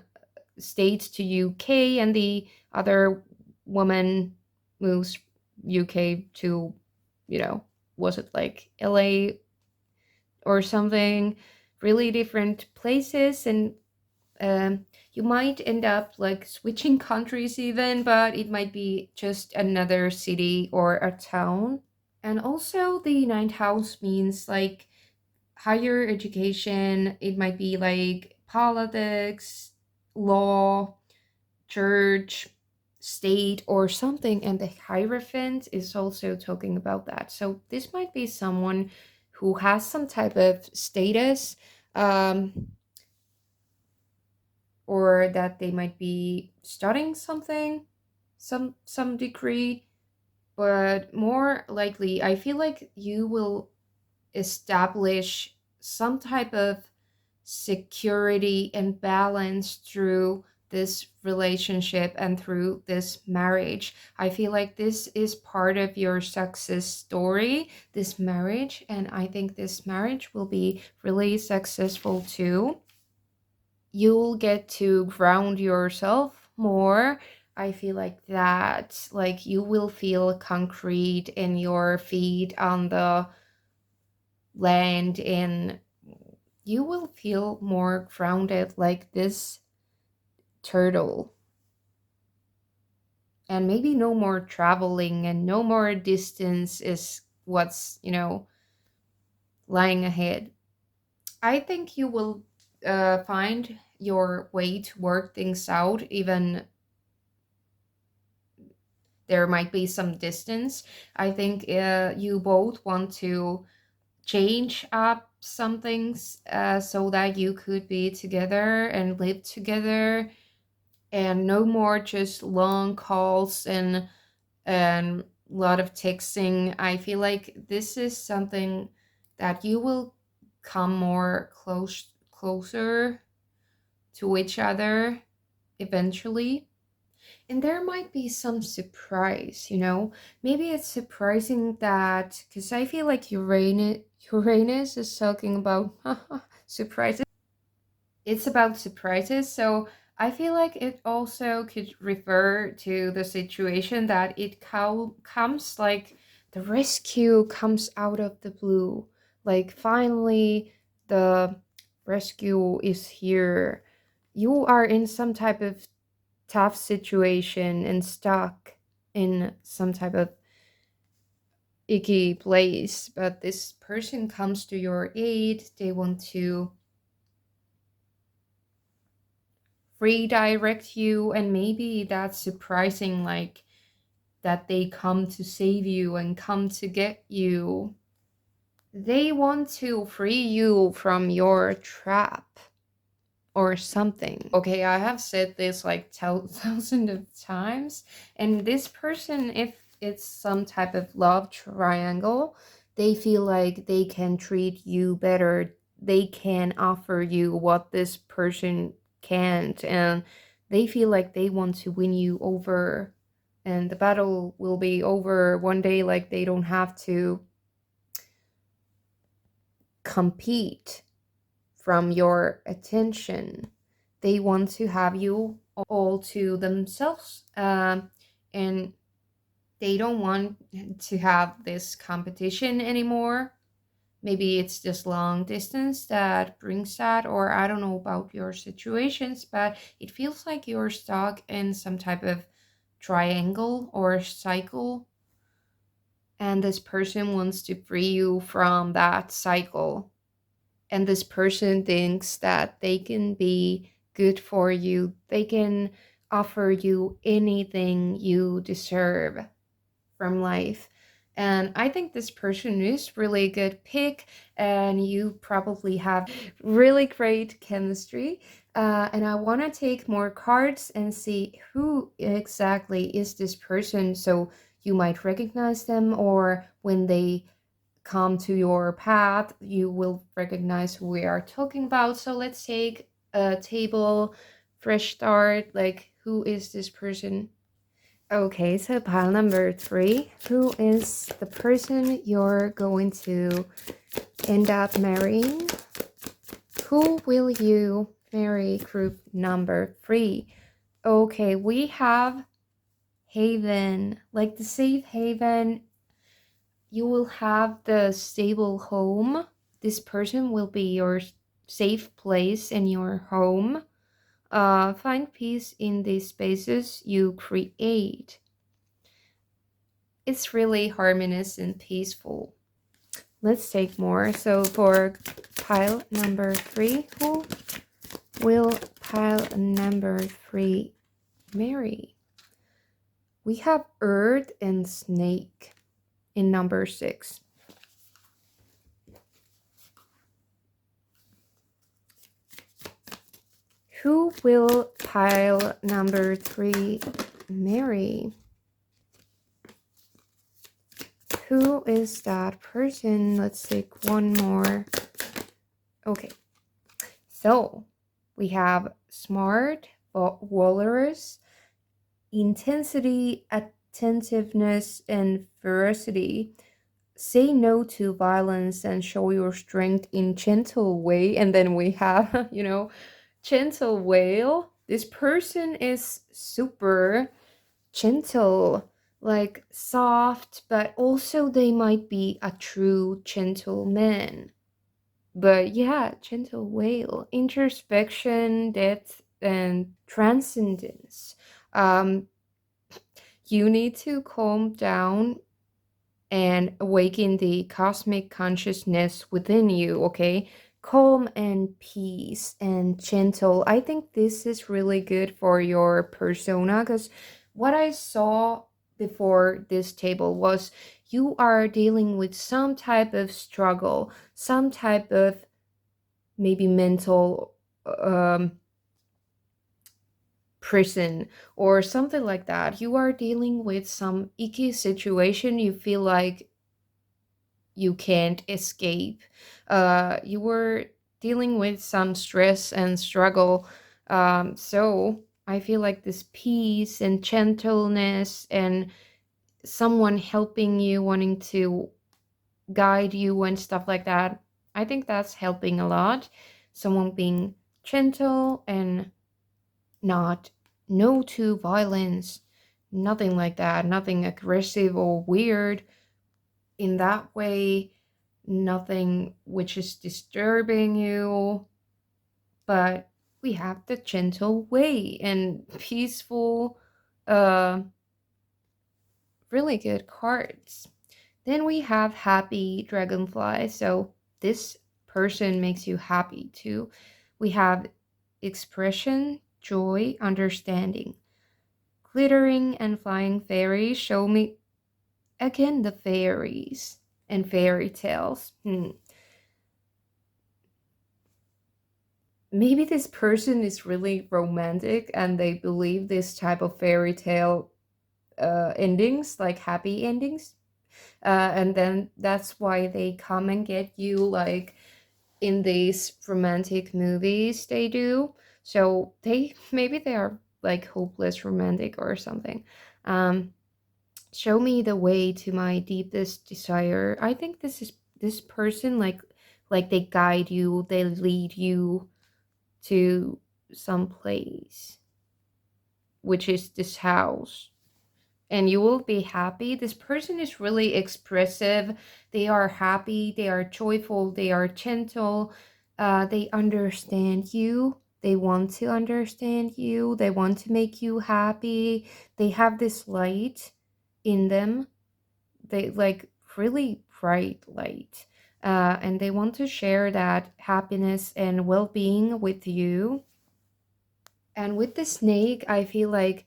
States to UK and the other woman moves UK to, was it like LA or something, really different places. And you might end up like switching countries even, but it might be just another city or a town. And also, the ninth house means like higher education. It might be like politics, law, church, state, or something. And the Hierophant is also talking about that. So this might be someone who has some type of status, um, or that they might be studying something, some degree. But more likely, I feel like you will establish some type of security and balance through this relationship and through this marriage. I feel like this is part of your success story, this marriage, and I think this marriage will be really successful too. You'll get to ground yourself more. I feel like that, like you will feel concrete in your feet on the land, and you will feel more grounded like this turtle. And maybe no more traveling and no more distance is what's, lying ahead. I think you will find your way to work things out, even there might be some distance. I think you both want to change up some things so that you could be together and live together, and no more just long calls and a lot of texting. I feel like this is something that you will come more closer to each other eventually. And there might be some surprise, maybe it's surprising that, because I feel like Uranus is talking about surprises. It's about surprises. So I feel like it also could refer to the situation that it comes like the rescue comes out of the blue. Like finally, the rescue is here. You are in some type of tough situation and stuck in some type of icky place, but this person comes to your aid. They want to redirect you, and maybe that's surprising, like that they come to save you and come to get you. They want to free you from your trap or something. Okay, I have said this like thousands of times, and this person, if it's some type of love triangle, they feel like they can treat you better. They can offer you what this person can't, and they feel like they want to win you over, and the battle will be over one day, like they don't have to compete from your attention. They want to have you all to themselves, and they don't want to have this competition anymore. Maybe it's just long distance that brings that, or I don't know about your situations, but it feels like you're stuck in some type of triangle or cycle, and this person wants to free you from that cycle, and this person thinks that they can be good for you. They can offer you anything you deserve from life. And I think this person is really a good pick, and you probably have really great chemistry. And I want to take more cards and see who exactly is this person, so you might recognize them, or when they come to your path, you will recognize who we are talking about. So let's take a table, fresh start. Like, who is this person? Okay, so pile number 3. Who is the person you're going to end up marrying? Who will you marry? Group number 3. Okay, we have Haven, like the safe haven. You will have the stable home. This person will be your safe place in your home. Find peace in these spaces you create. It's really harmonious and peaceful. Let's take more. So for pile number 3, who will pile number 3 marry? We have Earth and Snake in number 6. Who will pile number 3 marry? Who is that person? Let's take one more. Okay, so we have smart, walrus, intensity, attentiveness, and ferocity. Say no to violence and show your strength in gentle way. And then we have, gentle whale. This person is super gentle, like soft, but also they might be a true gentleman. But yeah, gentle whale, introspection, depth, and transcendence. Um, you need to calm down and awaken the cosmic consciousness within you, okay? Calm and peace and gentle. I think this is really good for your persona, because what I saw before this table was you are dealing with some type of struggle, some type of maybe mental prison or something like that. You are dealing with some icky situation. You feel like you can't escape. You were dealing with some stress and struggle. So I feel like this peace and gentleness and someone helping you, wanting to guide you and stuff like that. I think that's helping a lot. Someone being gentle and not no to violence, nothing like that, nothing aggressive or weird in that way, nothing which is disturbing you, but we have the gentle way and peaceful, uh, really good cards. Then we have happy dragonfly. So this person makes you happy too. We have expression, joy, understanding. Glittering and flying fairies show me again the fairies and fairy tales. Maybe this person is really romantic and they believe this type of fairy tale endings, like happy endings. And then that's why they come and get you, like in these romantic movies they do. So they maybe they are like hopeless romantic or something. Um, Show me the way to my deepest desire. I think this person, like they guide you, they lead you to some place, which is this house, and you will be happy. This person is really expressive. They are happy, they are joyful, they are gentle. They understand you, they want to understand you, they want to make you happy. They have this light in them. They like really bright light. And they want to share that happiness and well-being with you. And with the snake, I feel like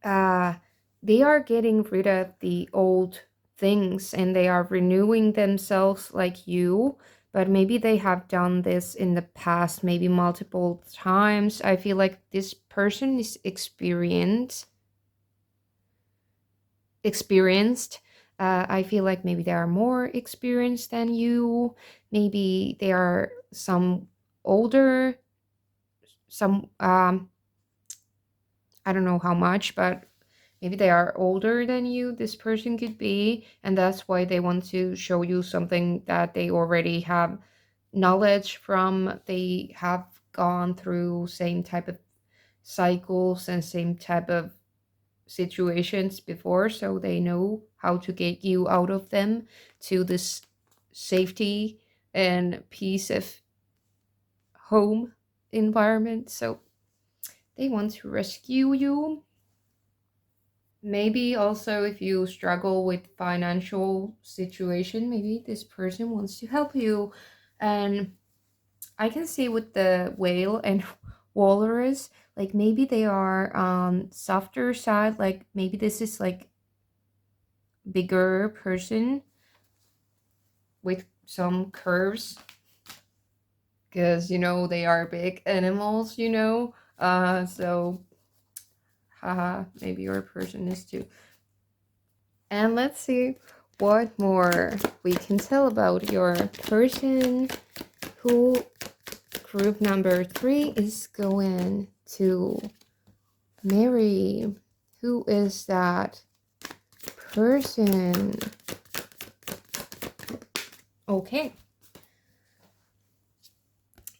uh, they are getting rid of the old things and they are renewing themselves like you. But maybe they have done this in the past, maybe multiple times. I feel like this person is experienced. I feel like maybe they are more experienced than you. Maybe they are some older, some I don't know how much, but maybe they are older than you, this person could be, and that's why they want to show you something that they already have knowledge from. They have gone through same type of cycles and same type of situations before, so they know how to get you out of them to this safety and peace of home environment. So they want to rescue you. Maybe also if you struggle with financial situation, maybe this person wants to help you. And I can see with the whale and walrus, like maybe they are on softer side, like maybe this is like bigger person with some curves, because they are big animals, so haha, maybe your person is too. And let's see what more we can tell about your person who group number 3 is going to marry. Who is that person? Okay.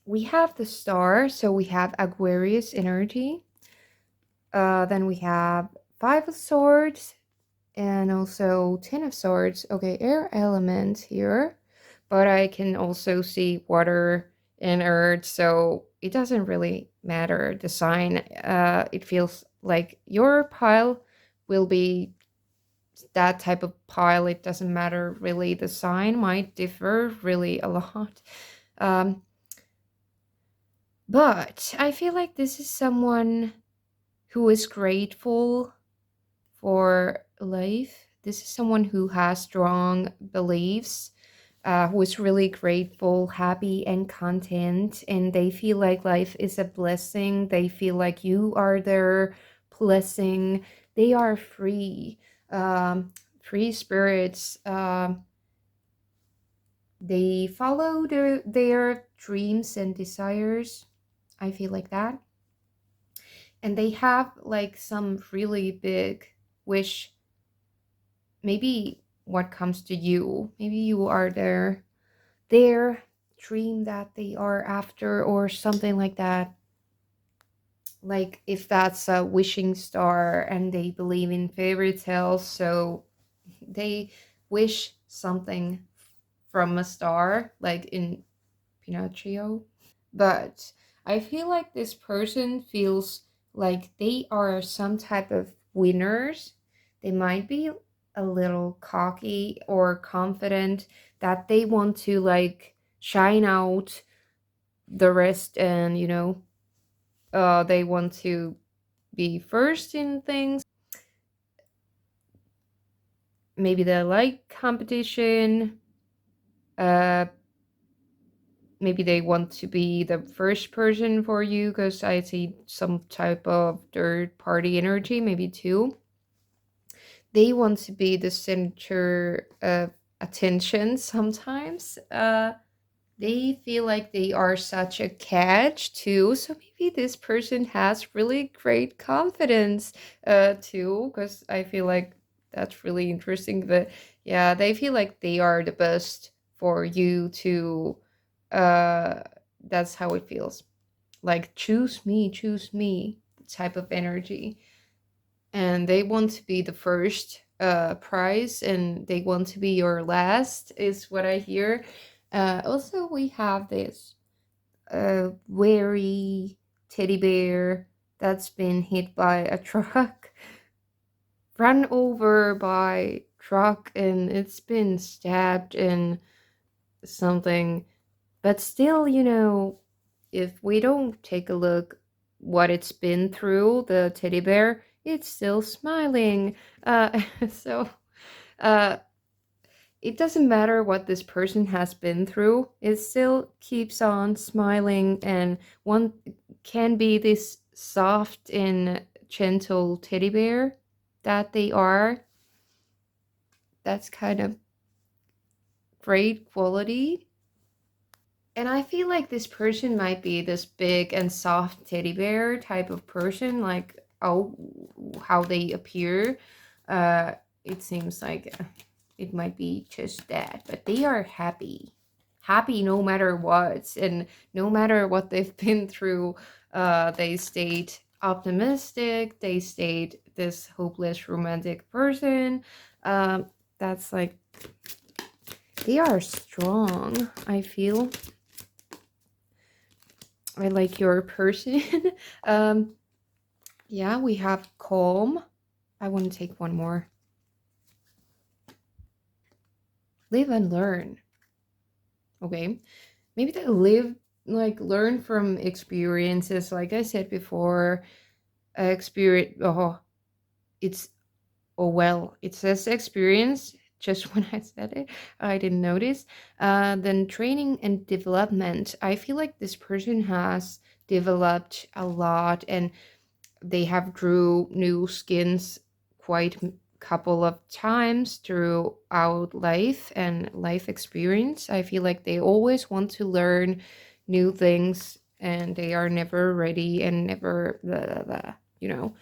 We have the star, so we have Aquarius energy. Then we have 5 of Swords, and also 10 of Swords. Okay, air element here, but I can also see water and earth, so it doesn't really matter the sign. It feels like your pile will be that type of pile. It doesn't matter really. The sign might differ really a lot. Um, but I feel like this is someone who is grateful for life. This is someone who has strong beliefs, who is really grateful, happy, and content, and they feel like life is a blessing. They feel like you are their blessing. They are free, free spirits. They follow their dreams and desires. I feel like that. And they have like some really big wish. Maybe what comes to you, maybe you are their dream that they are after or something like that. Like if that's a wishing star and they believe in fairy tales, so they wish something from a star, like in Pinocchio. But I feel like this person feels like they are some type of winners. They might be a little cocky or confident that they want to like shine out the rest and They want to be first in things. Maybe they like competition. Uh, Maybe they want to be the first person for you because I see some type of third party energy, maybe two. They want to be the center of attention sometimes. They feel like they are such a catch too. So maybe this person has really great confidence too, because I feel like that's really interesting. But yeah, they feel like they are the best for you to. Uh, that's how it feels. Like choose me type of energy, and they want to be the first prize, and they want to be your last. Is what I hear. Also, we have this wary teddy bear that's been hit by a truck, run over by truck, and it's been stabbed in something. But still, if we don't take a look what it's been through, the teddy bear, it's still smiling. So uh, it doesn't matter what this person has been through, it still keeps on smiling, and one can be this soft and gentle teddy bear that they are. That's kind of great quality. And I feel like this person might be this big and soft teddy bear type of person, like oh, how they appear. Uh, it seems like it might be just that, but they are happy, happy no matter what, and no matter what they've been through. They stayed optimistic. They stayed this hopeless romantic person. Um, that's like they are strong. I feel. I like your person. um, yeah, we have calm. I want to take one more. Live and learn. Okay. Maybe they live, like, learn from experiences. Like I said before, experience. Oh, it's, oh, well, it says experience. Just when I said it, I didn't notice. Then training and development. I feel like this person has developed a lot, and they have grew new skins quite couple of times throughout life and life experience. I feel like they always want to learn new things, and they are never ready and never blah, blah, blah, you know.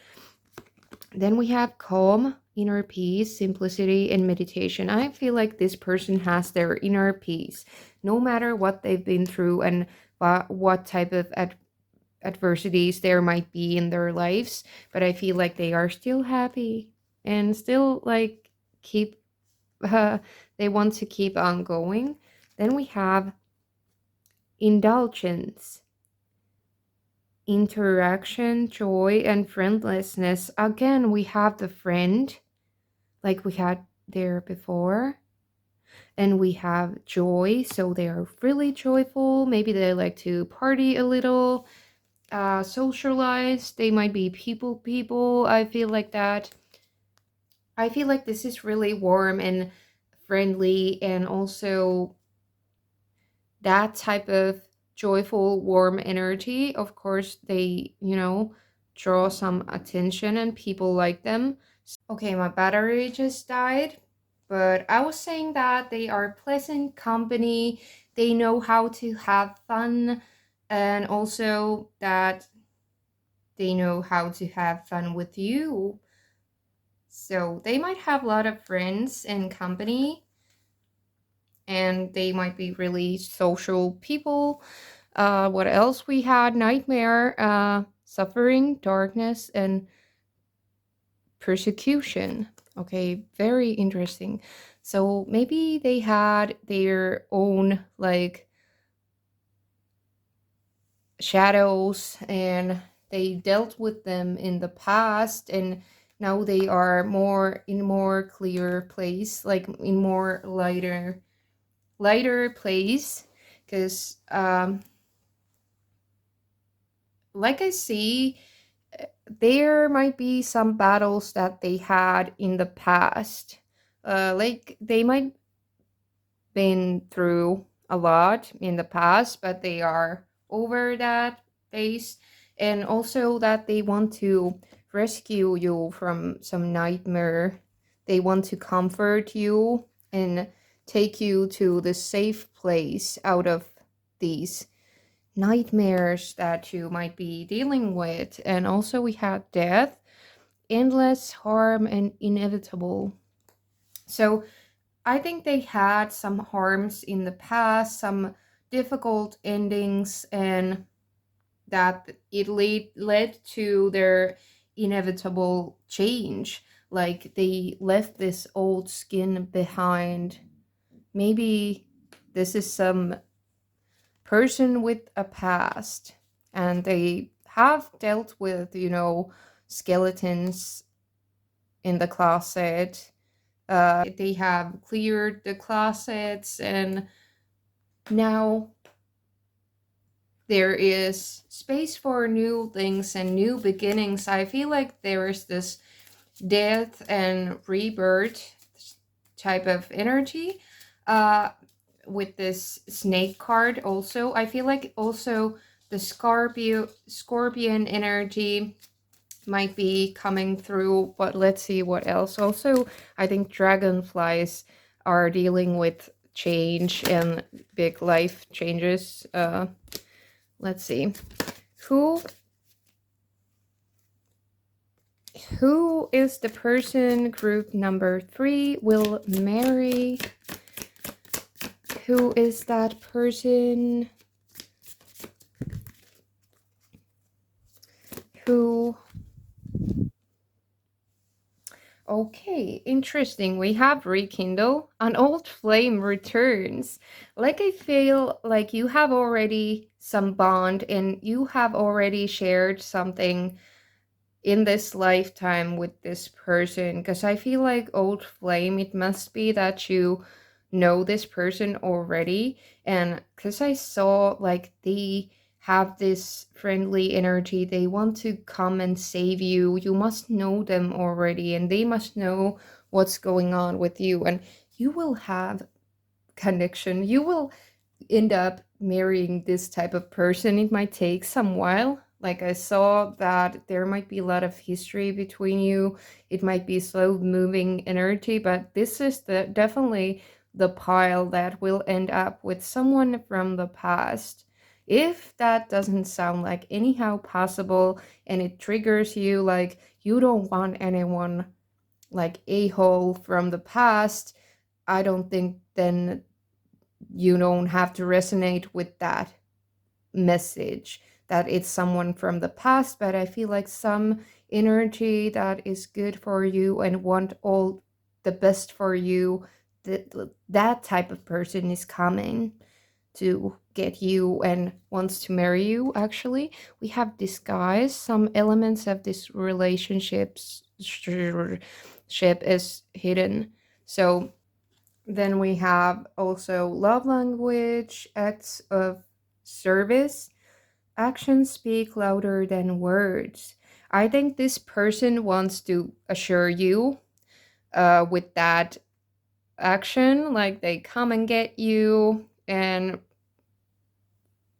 Then we have calm, inner peace, simplicity, and meditation. I feel like this person has their inner peace no matter what they've been through, and what type of adversities there might be in their lives, but I feel like they are still happy and still like keep uh, they want to keep on going. Then we have indulgence, interaction, joy, and friendlessness. Again, we have the friend like we had there before, and we have joy, so they are really joyful. Maybe they like to party a little, socialize. They might be people. I feel like that. I feel like this is really warm and friendly, and also that type of joyful, warm energy. Of course, they, draw some attention and people like them. Okay, my battery just died, but I was saying that they are pleasant company. They know how to have fun, and also that they know how to have fun with you. So they might have a lot of friends and company, and they might be really social people. What else we had? Nightmare, suffering, darkness, and persecution. Okay, very interesting. So maybe they had their own like shadows, and they dealt with them in the past, and now they are more in more clear place, like in more lighter place, because like I see, there might be some battles that they had in the past. Like they might been through a lot in the past, but they are over that phase. And also that they want to rescue you from some nightmare. They want to comfort you and take you to the safe place out of these nightmares that you might be dealing with. And also, we had death, endless harm, and inevitable. So, I think they had some harms in the past, some difficult endings, and that it led to their inevitable change. Like they left this old skin behind. Maybe this is some person with a past, and they have dealt with, skeletons in the closet. They have cleared the closets, and now there is space for new things and new beginnings. I feel like there is this death and rebirth type of energy uh, with this snake card. Also, I feel like also the scorpion energy might be coming through, but let's see what else. Also, I think dragonflies are dealing with change and big life changes. Let's see. Who who is the person group number 3 will marry? Who is that person? Who Okay, interesting. We have rekindle. An old flame returns. Like I feel like you have already some bond and you have already shared something in this lifetime with this person, because I feel like old flame, it must be that you know this person already. And because I saw like they have this friendly energy, they want to come and save you. You must know them already, and they must know what's going on with you, and you will have connection. You will end up marrying this type of person. It might take some while. Like I saw that there might be a lot of history between you. It might be slow moving energy, but this is the definitely the pile that will end up with someone from the past. If that doesn't sound like anyhow possible and it triggers you like you don't want anyone like a hole from the past, I don't think then you don't have to resonate with that message that it's someone from the past. But I feel like some energy that is good for you and want all the best for you, that type of person is coming to get you and wants to marry you. Actually, we have disguise. Some elements of this relationship is hidden. So then we have also love language, acts of service. Actions speak louder than words. I think this person wants to assure you with that action, like they come and get you and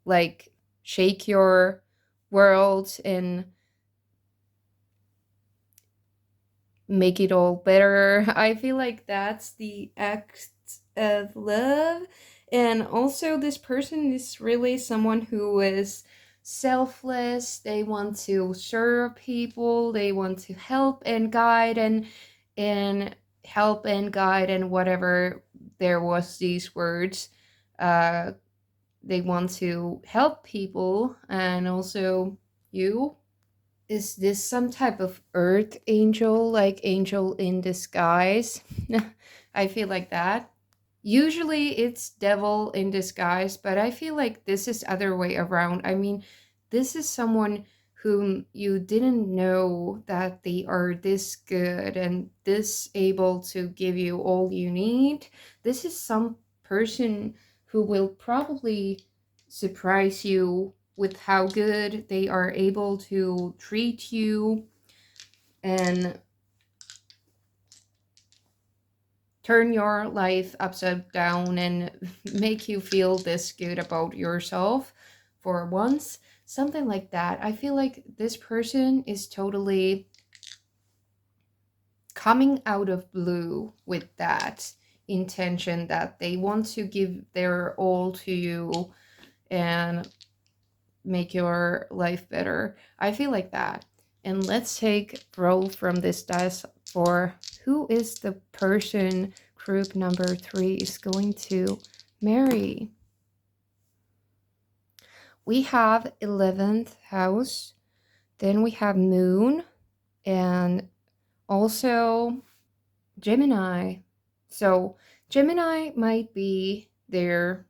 like shake your world and make it all better. I feel like that's the act of love. And also, this person is really someone who is selfless. They want to serve people. They want to help and guide and help and guide and whatever there was these words. Uh, they want to help people and also you. Is this some type of earth angel, like angel in disguise? I feel like that. Usually it's devil in disguise, but I feel like this is other way around. I mean, this is someone whom you didn't know that they are this good and this able to give you all you need. This is some person who will probably surprise you with how good they are able to treat you and turn your life upside down and make you feel this good about yourself for once. Something like that. I feel like this person is totally coming out of blue with that intention that they want to give their all to you and make your life better. I feel like that. And let's take roll from this dice for who is the person group number 3 is going to marry. We have 11th house, then we have moon, and also Gemini. So Gemini might be their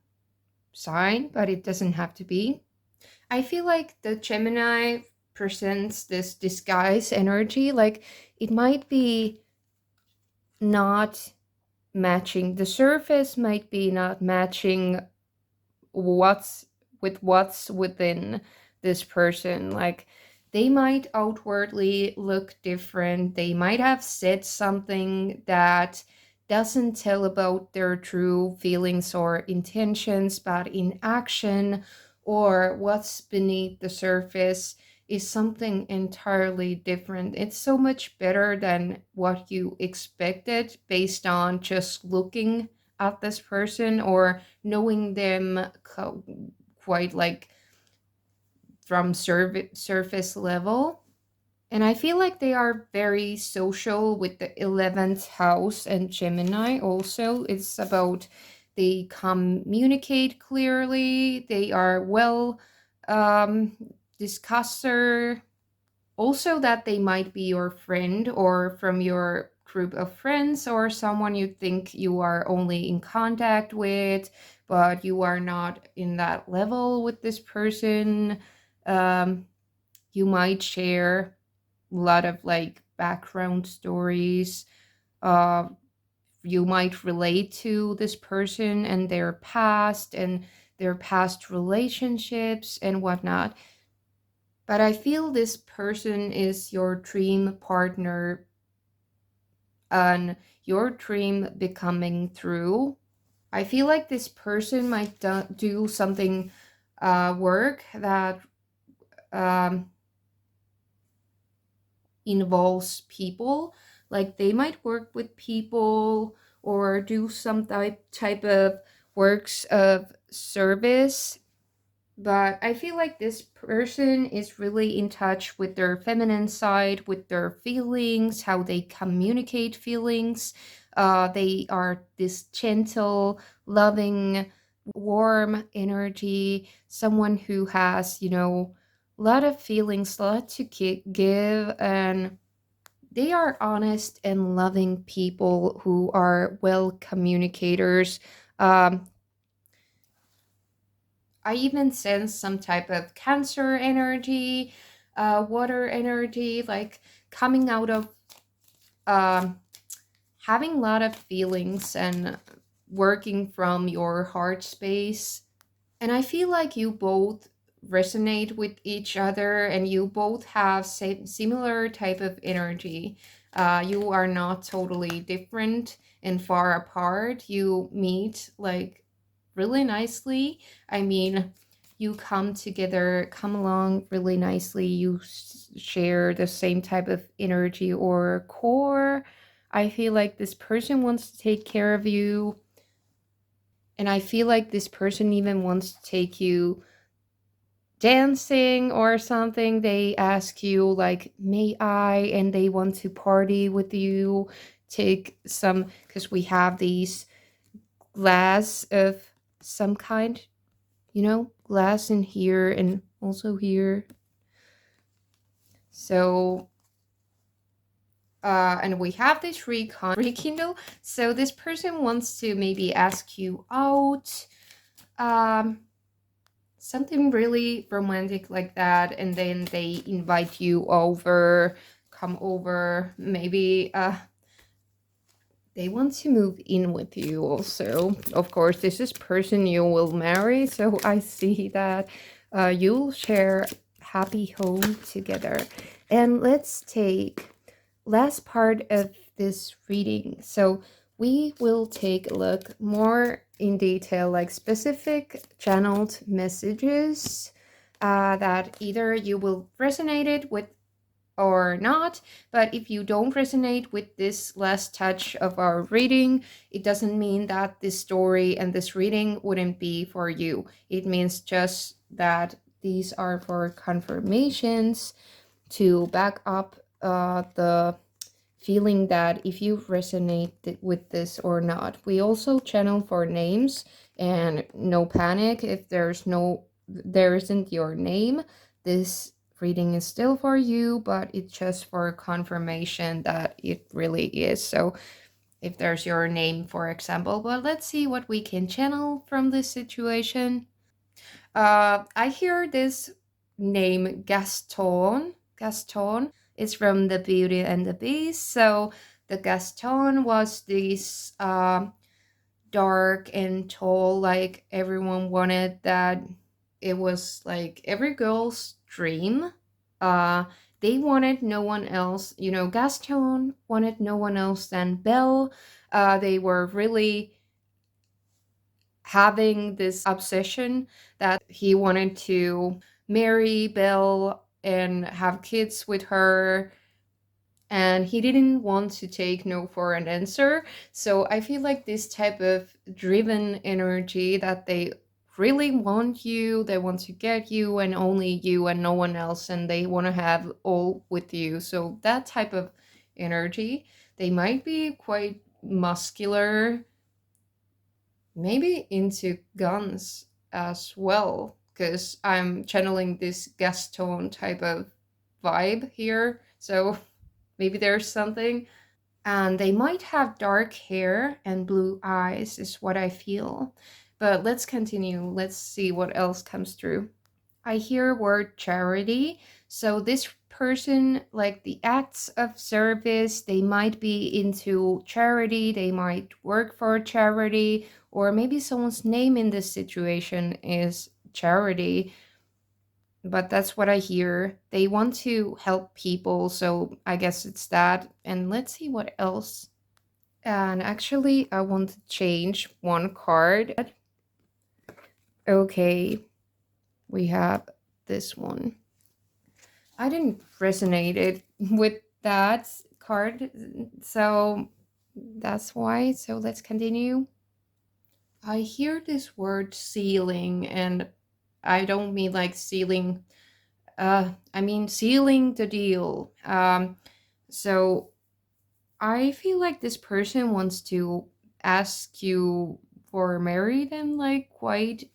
sign, but it doesn't have to be. I feel like the Gemini presents this disguise energy. Like it might be not matching. The surface might be not matching what's within this person. Like they might outwardly look different. They might have said something that doesn't tell about their true feelings or intentions, but in action or what's beneath the surface is something entirely different. It's so much better than what you expected based on just looking at this person or knowing them quite like from surface level. And I feel like they are very social with the 11th house and Gemini also. It's about they communicate clearly, they are well discusser. Also, that they might be your friend or from your group of friends or someone you think you are only in contact with, but you are not in that level with this person. You might share a lot of like background stories. Uh, you might relate to this person and their past relationships and whatnot. But I feel this person is your dream partner and your dream becoming true. I feel like this person might do something work that um, involves people. Like they might work with people or do some type of works of service. But I feel like this person is really in touch with their feminine side, with their feelings, how they communicate feelings. They are this gentle, loving, warm energy, someone who has, a lot of feelings, a lot to give, and they are honest and loving people who are well communicators. Um, I even sense some type of Cancer energy, water energy, like coming out of um, having a lot of feelings and working from your heart space. And I feel like you both resonate with each other and you both have similar type of energy. You are not totally different and far apart. You meet like really nicely. I mean, you come together, come along really nicely. You share the same type of energy or core. I feel like this person wants to take care of you. And I feel like this person even wants to take you dancing or something. They ask you, like, may I? And they want to party with you. Take some, because we have these glass of some kind, glass in here and also here. So, and we have this rekindle. So this person wants to maybe ask you out. Something really romantic like that, and then they invite you over, come over, maybe they want to move in with you also. Of course, this is person you will marry, so I see that. you'll share happy home together. And let's take last part of this reading. So we will take a look more in detail, like specific channeled messages that either you will resonate it with or not. But if you don't resonate with this last touch of our reading, it doesn't mean that this story and this reading wouldn't be for you. It means just that these are for confirmations to back up the feeling that if you resonate with this or not. We also channel for names, and no panic if there isn't your name. This reading is still for you, but it's just for confirmation that it really is. So if there's your name, for example, but let's see what we can channel from this situation. I hear this name Gaston. Gaston is from The Beauty and the Beast. So the Gaston was this dark and tall, like everyone wanted that. It was like every girl's dream. Uh, they wanted no one else. You know, Gaston wanted no one else than Belle. They were really having this obsession that he wanted to marry Belle and have kids with her, and he didn't want to take no for an answer. So I feel like this type of driven energy that they really want you, they want to get you and only you and no one else, and they want to have all with you. So that type of energy, they might be quite muscular, maybe into guns as well, because I'm channeling this Gaston type of vibe here. So maybe there's something. And they might have dark hair and blue eyes, is what I feel. But let's continue. Let's see what else comes through. I hear word charity. So this person, like the acts of service, they might be into charity, they might work for charity, or maybe someone's name in this situation is charity. But that's what I hear. They want to help people, so I guess it's that. And let's see what else. And actually, I want to change one card. Okay, we have this one. I didn't resonate it with that card, so that's why. So let's continue. I hear this word sealing, and I don't mean like sealing. I mean sealing the deal. So I feel like this person wants to ask you for marry them, like quite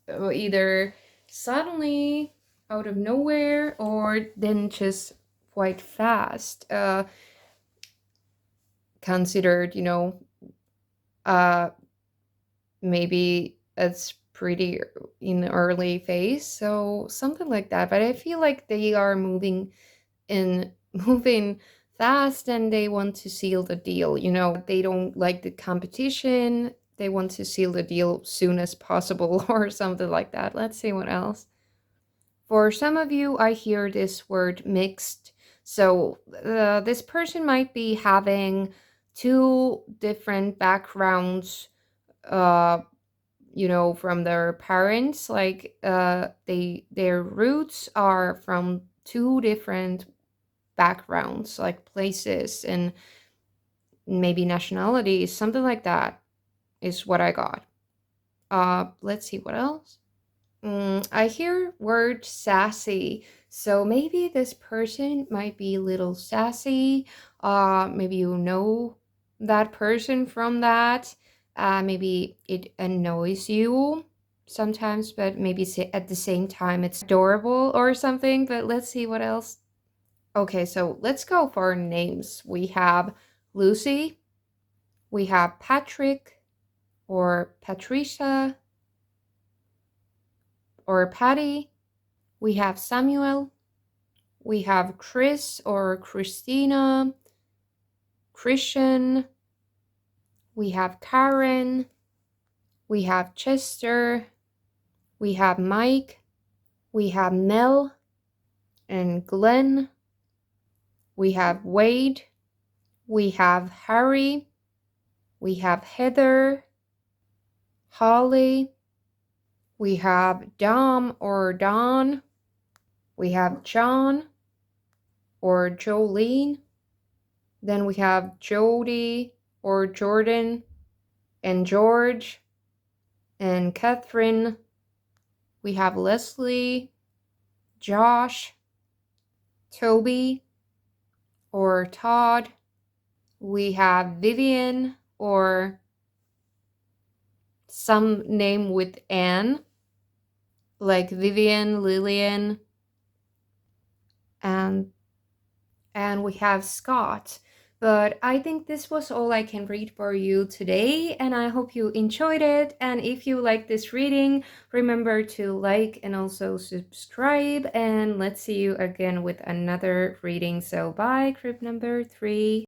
either suddenly out of nowhere or then just quite fast, considered, uh maybe it's pretty in the early phase, so something like that. But I feel like they are in moving fast, and they want to seal the deal. They don't like the competition, they want to seal the deal soon as possible or something like that. Let's see what else. For some of you, I hear this word mixed. So this person might be having two different backgrounds, uh, from their parents. Like their roots are from two different backgrounds, like places and maybe nationalities, something like that is what I got. Let's see what else. I hear word sassy. So maybe this person might be a little sassy. Maybe you know that person from that. Maybe it annoys you sometimes, but maybe at the same time it's adorable or something. But let's see what else. Okay, so let's go for names. We have Lucy, we have Patrick or Patricia or Patty, we have Samuel, we have Chris or Christina, Christian, we have Karen, we have Chester, we have Mike, We have Mel and Glenn. We have Wade. We have Harry. We have Heather, Holly. We have Dom or Don. We have John or Jolene. Then we have Jody or Jordan and George and Catherine. We have Leslie, Josh, Toby or Todd. We have Vivian or some name with Anne, like Vivian, Lillian, and we have Scott. But I think this was all I can read for you today, and I hope you enjoyed it. And if you like this reading, remember to like and also subscribe. And let's see you again with another reading. So bye, crib number 3.